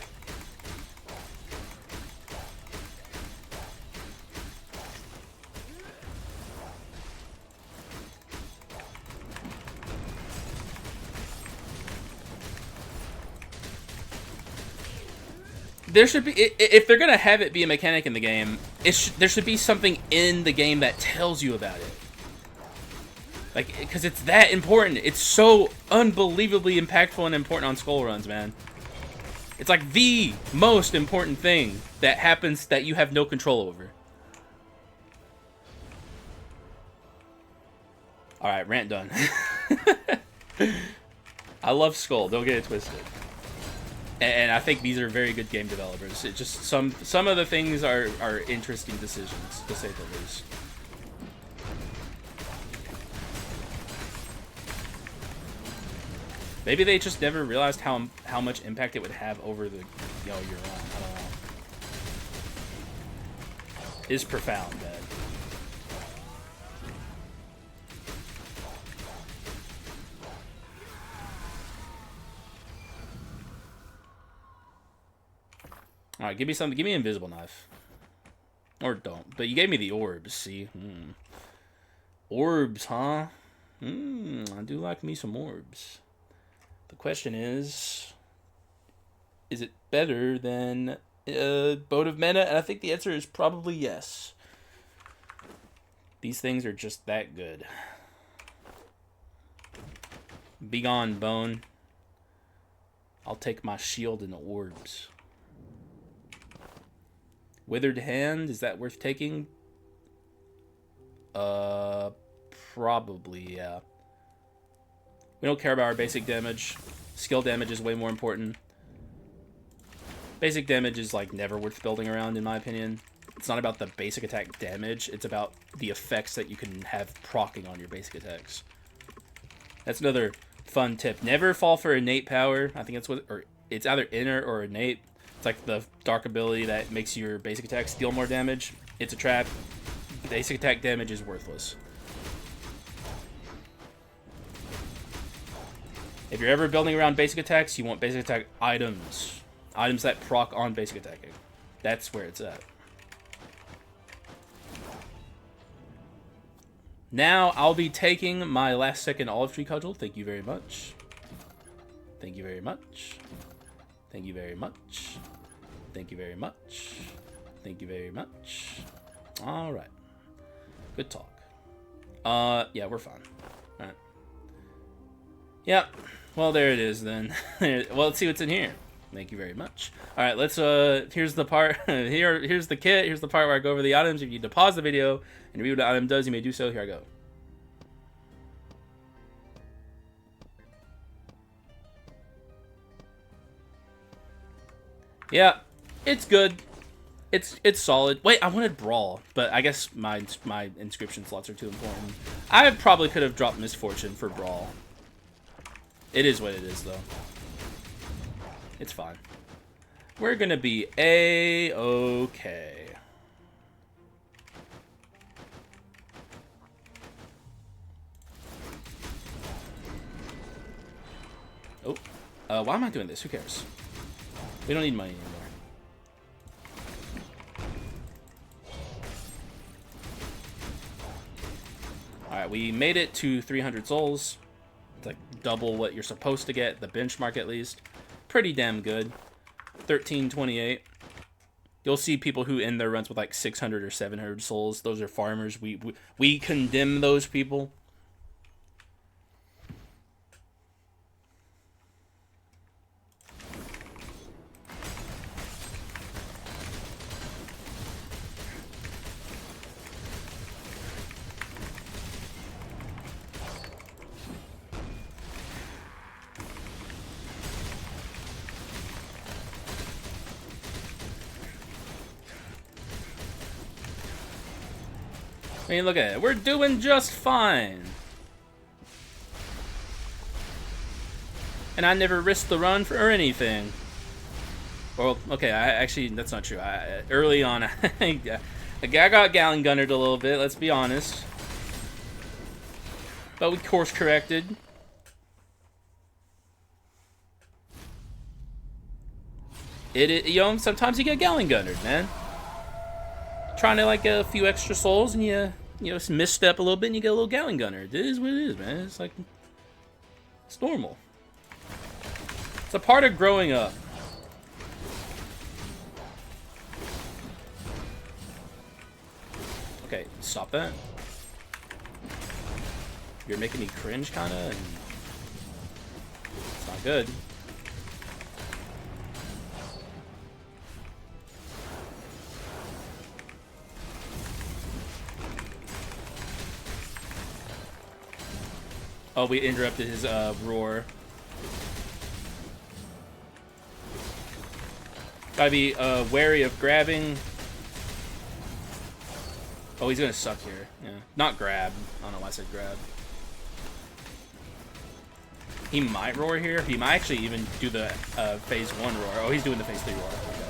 There should be, if they're gonna have it be a mechanic in the game, there should be something in the game that tells you about it. Like, because it's that important. It's so unbelievably impactful and important on Skul runs, man. It's like the most important thing that happens that you have no control over. Alright, rant done. I love Skul. Don't get it twisted. And I think these are very good game developers. It just some of the things are interesting decisions, to say the least. Maybe they just never realized how much impact it would have over the year on. I don't know. It's profound, man. All right, give me something. Give me an invisible knife, or don't. But you gave me the orbs. See, orbs, huh? I do like me some orbs. The question is it better than Boat of Mana? And I think the answer is probably yes. These things are just that good. Be gone, bone. I'll take my shield and orbs. Withered Hand, is that worth taking? Probably, yeah. We don't care about our basic damage. Skill damage is way more important. Basic damage is, like, never worth building around, in my opinion. It's not about the basic attack damage. It's about the effects that you can have proccing on your basic attacks. That's another fun tip. Never fall for innate power. I think that's what... Or it's either inner or innate. It's like the dark ability that makes your basic attacks deal more damage. It's a trap. Basic attack damage is worthless. If you're ever building around basic attacks, you want basic attack items. Items that proc on basic attacking. That's where it's at. Now, I'll be taking my last second olive tree cudgel. Thank you very much. Thank you very much. Thank you very much. Thank you very much. Thank you very much. All right. Good talk. Yeah, we're fine. All right. Yep. Well, there it is then. Well, let's see what's in here. Thank you very much. All right, let's here's the part here's the kit. Here's the part where I go over the items. If you need to pause the video and read what the item does, you may do so. Here I go. Yeah, it's good. It's solid. Wait, I wanted Brawl, but I guess my inscription slots are too important. I probably could have dropped Misfortune for Brawl. It is what it is, though. It's fine. We're gonna be A-okay. Oh, why am I doing this? Who cares? We don't need money anymore. Alright, we made it to 300 souls. It's like double what you're supposed to get, the benchmark at least. Pretty damn good. 1328. You'll see people who end their runs with like 600 or 700 souls. Those are farmers. We condemn those people. I mean, look at it. We're doing just fine. And I never risked the run for anything. Well, okay, actually, that's not true. Early on, I got Gallon Gunnered a little bit, let's be honest. But we course corrected. You know, sometimes you get Gallon Gunnered, man. Trying to like get a few extra souls and you misstep a little bit and you get a little Gallon Gunner. It is what it is, man. It's like, it's normal. It's a part of growing up. Okay, stop that. You're making me cringe, kinda, and it's not good. Oh, we interrupted his roar. Gotta be wary of grabbing. Oh, he's gonna suck here. Yeah, not grab. I don't know why I said grab. He might roar here. He might actually even do the phase 1 roar. Oh, he's doing the phase 3 roar. Okay.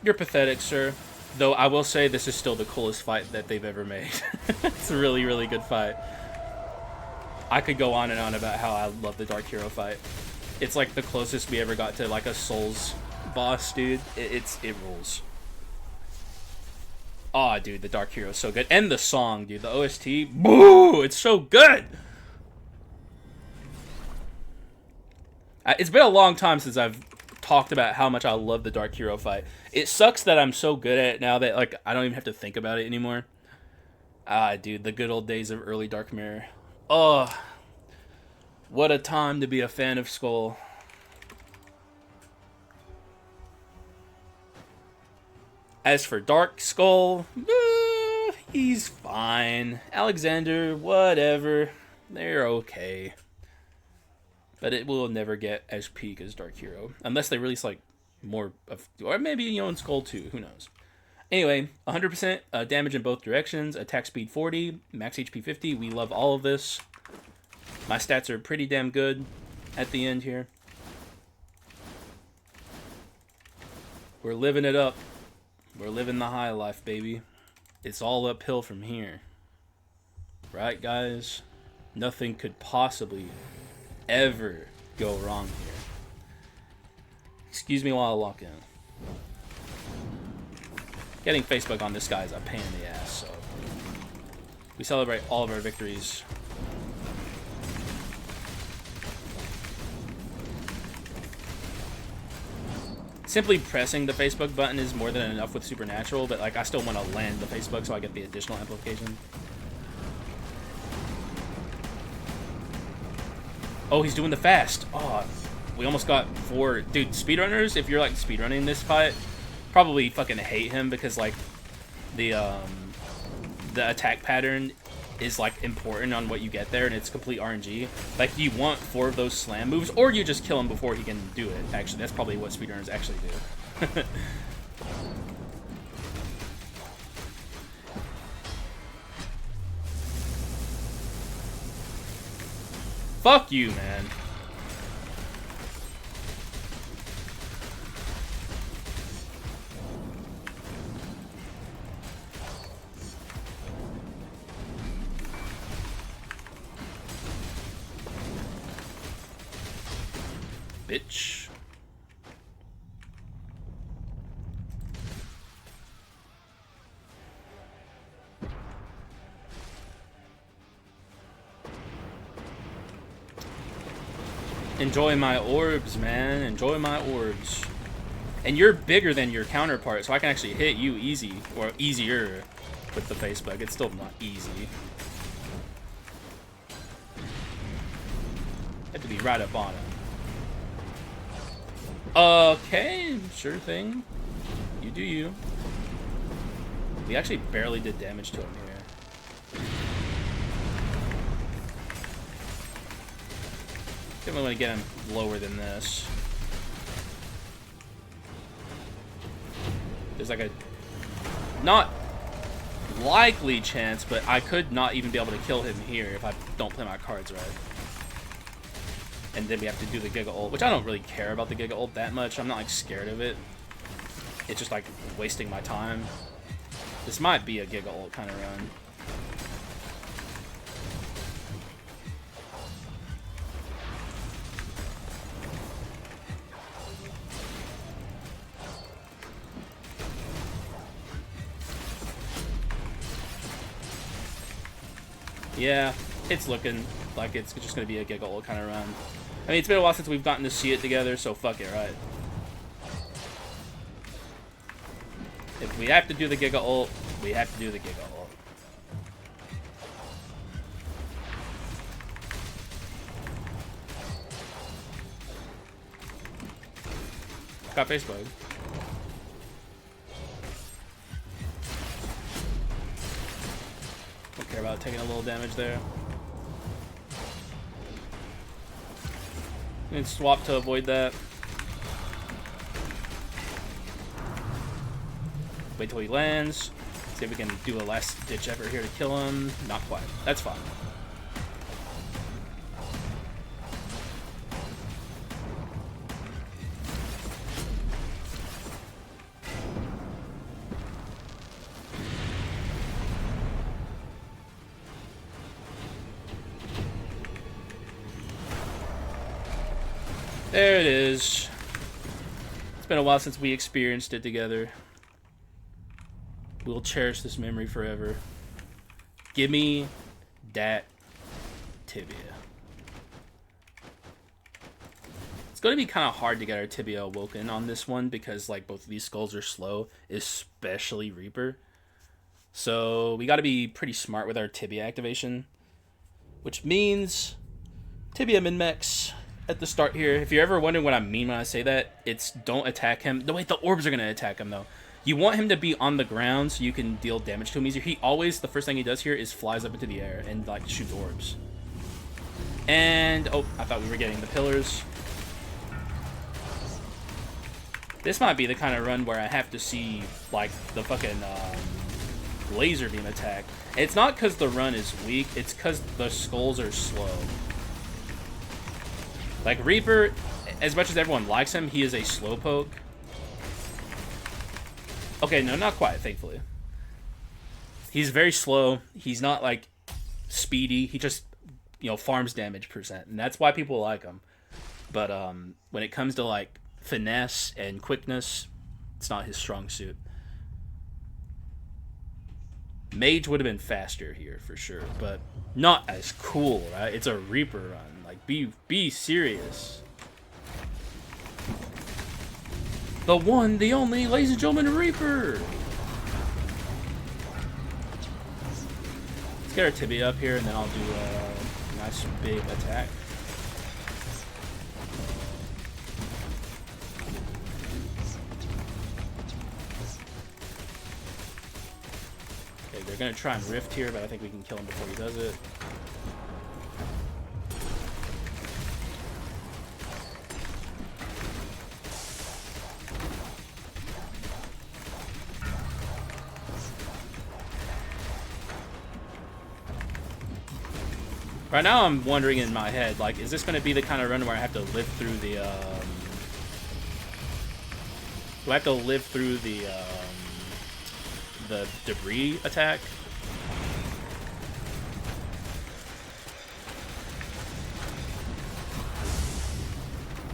You're pathetic, sir. Though I will say this is still the coolest fight that they've ever made. It's a really, really good fight. I could go on and on about how I love the Dark Hero fight. It's like the closest we ever got to like a Souls boss, dude. It rules. Aw, oh, dude, the Dark Hero is so good. And the song, dude, the OST, boo! It's so good! It's been a long time since I've talked about how much I love the Dark Hero fight. It sucks that I'm so good at it now that, like, I don't even have to think about it anymore. Ah, dude, the good old days of early Dark Mirror. Oh, what a time to be a fan of Skul. As for Dark Skul, he's fine. Alexander, whatever. They're okay. But it will never get as peak as Dark Hero. Unless they release, like, more of... Or maybe, you know, in Skul 2. Who knows? Anyway, 100% damage in both directions. Attack speed 40. Max HP 50. We love all of this. My stats are pretty damn good at the end here. We're living it up. We're living the high life, baby. It's all uphill from here. Right, guys? Nothing could possibly ever go wrong here. Excuse me while I lock in. Getting Facebook on this guy is a pain in the ass, so we celebrate all of our victories. Simply pressing the Facebook button is more than enough with Supernatural, but like I still want to land the Facebook so I get the additional amplification. Oh, he's doing the fast. Oh, we almost got 4. Dude, speedrunners, if you're like speedrunning this fight, probably fucking hate him because like the attack pattern is like important on what you get there and it's complete RNG. Like you want 4 of those slam moves or you just kill him before he can do it. Actually, that's probably what speedrunners actually do. Fuck you, man. Bitch. Enjoy my orbs, man. Enjoy my orbs. And you're bigger than your counterpart, so I can actually hit you easy, or easier, with the Facebook. It's still not easy. Have to be right up on him. Okay, sure thing. You do you. We actually barely did damage to him here. I think I'm gonna get him lower than this. There's like a not likely chance, but I could not even be able to kill him here if I don't play my cards right. And then we have to do the Giga ult, which I don't really care about the Giga ult that much. I'm not like scared of it. It's just like wasting my time. This might be a Giga ult kind of run. Yeah, it's looking like it's just going to be a Giga ult kind of run. I mean, it's been a while since we've gotten to see it together, so fuck it, right? If we have to do the Giga ult, we have to do the Giga ult. Got Facebook. care about taking a little damage there. And swap to avoid that. Wait till he lands. See if we can do a last ditch effort here to kill him. Not quite. That's fine. There it is. It's been a while since we experienced it together. We'll cherish this memory forever. Give me that tibia. It's going to be kind of hard to get our tibia awoken on this one because like both of these skulls are slow, especially Reaper. So we got to be pretty smart with our tibia activation, which means tibia min-max at the start here. If you're ever wondering what I mean when I say that, it's don't attack him. No, wait, the orbs are going to attack him though. You want him to be on the ground so you can deal damage to him easier. He always, the first thing he does here is flies up into the air and like shoots orbs. And, oh, I thought we were getting the pillars. This might be the kind of run where I have to see like the fucking laser beam attack. It's not because the run is weak, it's because the skulls are slow. Like Reaper, as much as everyone likes him, he is a slowpoke. Okay, no, not quite, thankfully. He's very slow. He's not, like, speedy. He just, you know, farms damage %. And that's why people like him. But when it comes to, like, finesse and quickness, it's not his strong suit. Mage would have been faster here, for sure. But not as cool, right? It's a Reaper run. Like, be serious. The one, the only, ladies and gentlemen, Reaper! Let's get our tibia up here, and then I'll do a nice big attack. Okay, they're gonna try and rift here, but I think we can kill him before he does it. Right now I'm wondering in my head, like, is this going to be the kind of run where I have to live through the, do I have to live through the debris attack?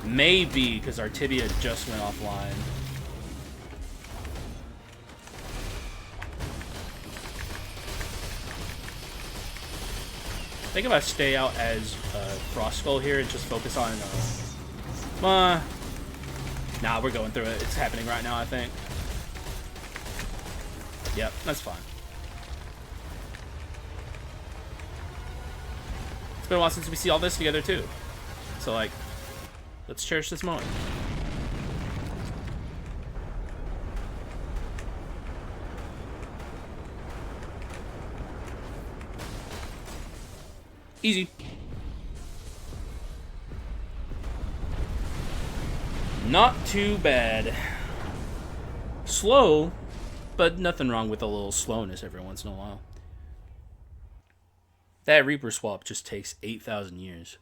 Maybe, because our tibia just went offline. I think if I stay out as Frost Skull here and just focus on... nah, we're going through it. It's happening right now, I think. Yep, that's fine. It's been a while since we see all this together, too. So, like, let's cherish this moment. Easy. Not too bad. Slow, but nothing wrong with a little slowness every once in a while. That Reaper swap just takes 8,000 years.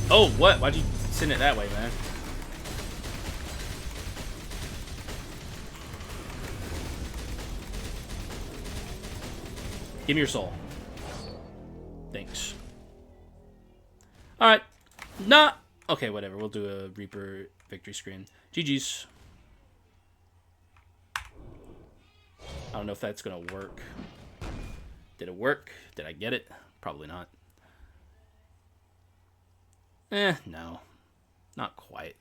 Oh, what? Why'd you send it that way, man? Give me your soul. Thanks. Alright. Nah. Okay, whatever. We'll do a Reaper victory screen. GG's. I don't know if that's gonna work. Did it work? Did I get it? Probably not. No. Not quite.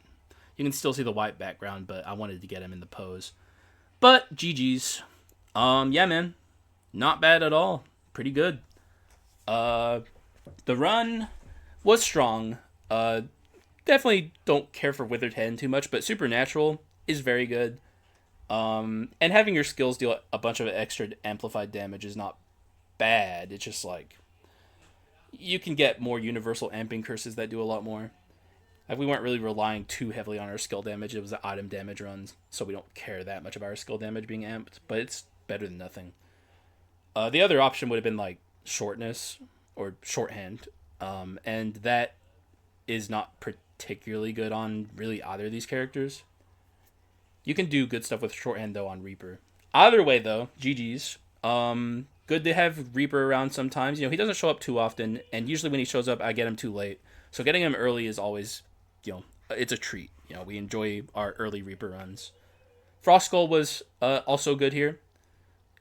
You can still see the white background, but I wanted to get him in the pose. But, GG's. Yeah, man. Not bad at all. pretty good. The run was strong. Definitely don't care for Withered Hand too much, but Supernatural is very good. And having your skills deal a bunch of extra amplified damage is not bad. It's just like you can get more universal amping curses that do a lot more. Like, we weren't really relying too heavily on our skill damage. It was the item damage runs, so we don't care that much about our skill damage being amped, but it's better than nothing. The other option would have been like shortness or shorthand, and that is not particularly good on really either of these characters. You can do good stuff with shorthand though on Reaper. Either way though, GG's. Good to have Reaper around sometimes. You know, he doesn't show up too often, and usually when he shows up, I get him too late. So getting him early is always, you know, it's a treat. You know, we enjoy our early Reaper runs. Frost Skull was also good here.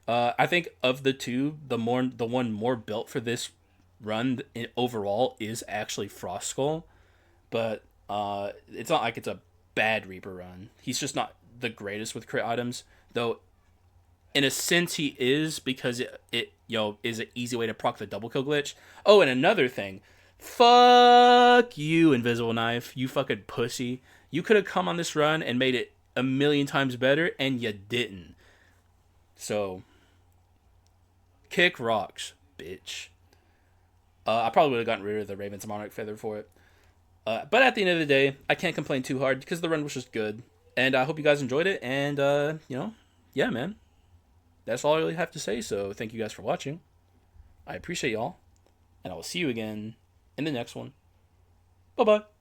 I think of the two, the one more built for this run overall is actually Frost Skull, but it's not like it's a bad Reaper run. He's just not the greatest with crit items, though. In a sense, he is, because it is an easy way to proc the double kill glitch. Oh, and another thing, fuck you, Invisible Knife, you fucking pussy. You could have come on this run and made it a million times better, and you didn't. So, kick rocks, bitch. I probably would have gotten rid of the Raven's Monarch Feather for it. But at the end of the day, I can't complain too hard because the run was just good. And I hope you guys enjoyed it. And, yeah, man. That's all I really have to say. So thank you guys for watching. I appreciate y'all. And I will see you again in the next one. Bye-bye.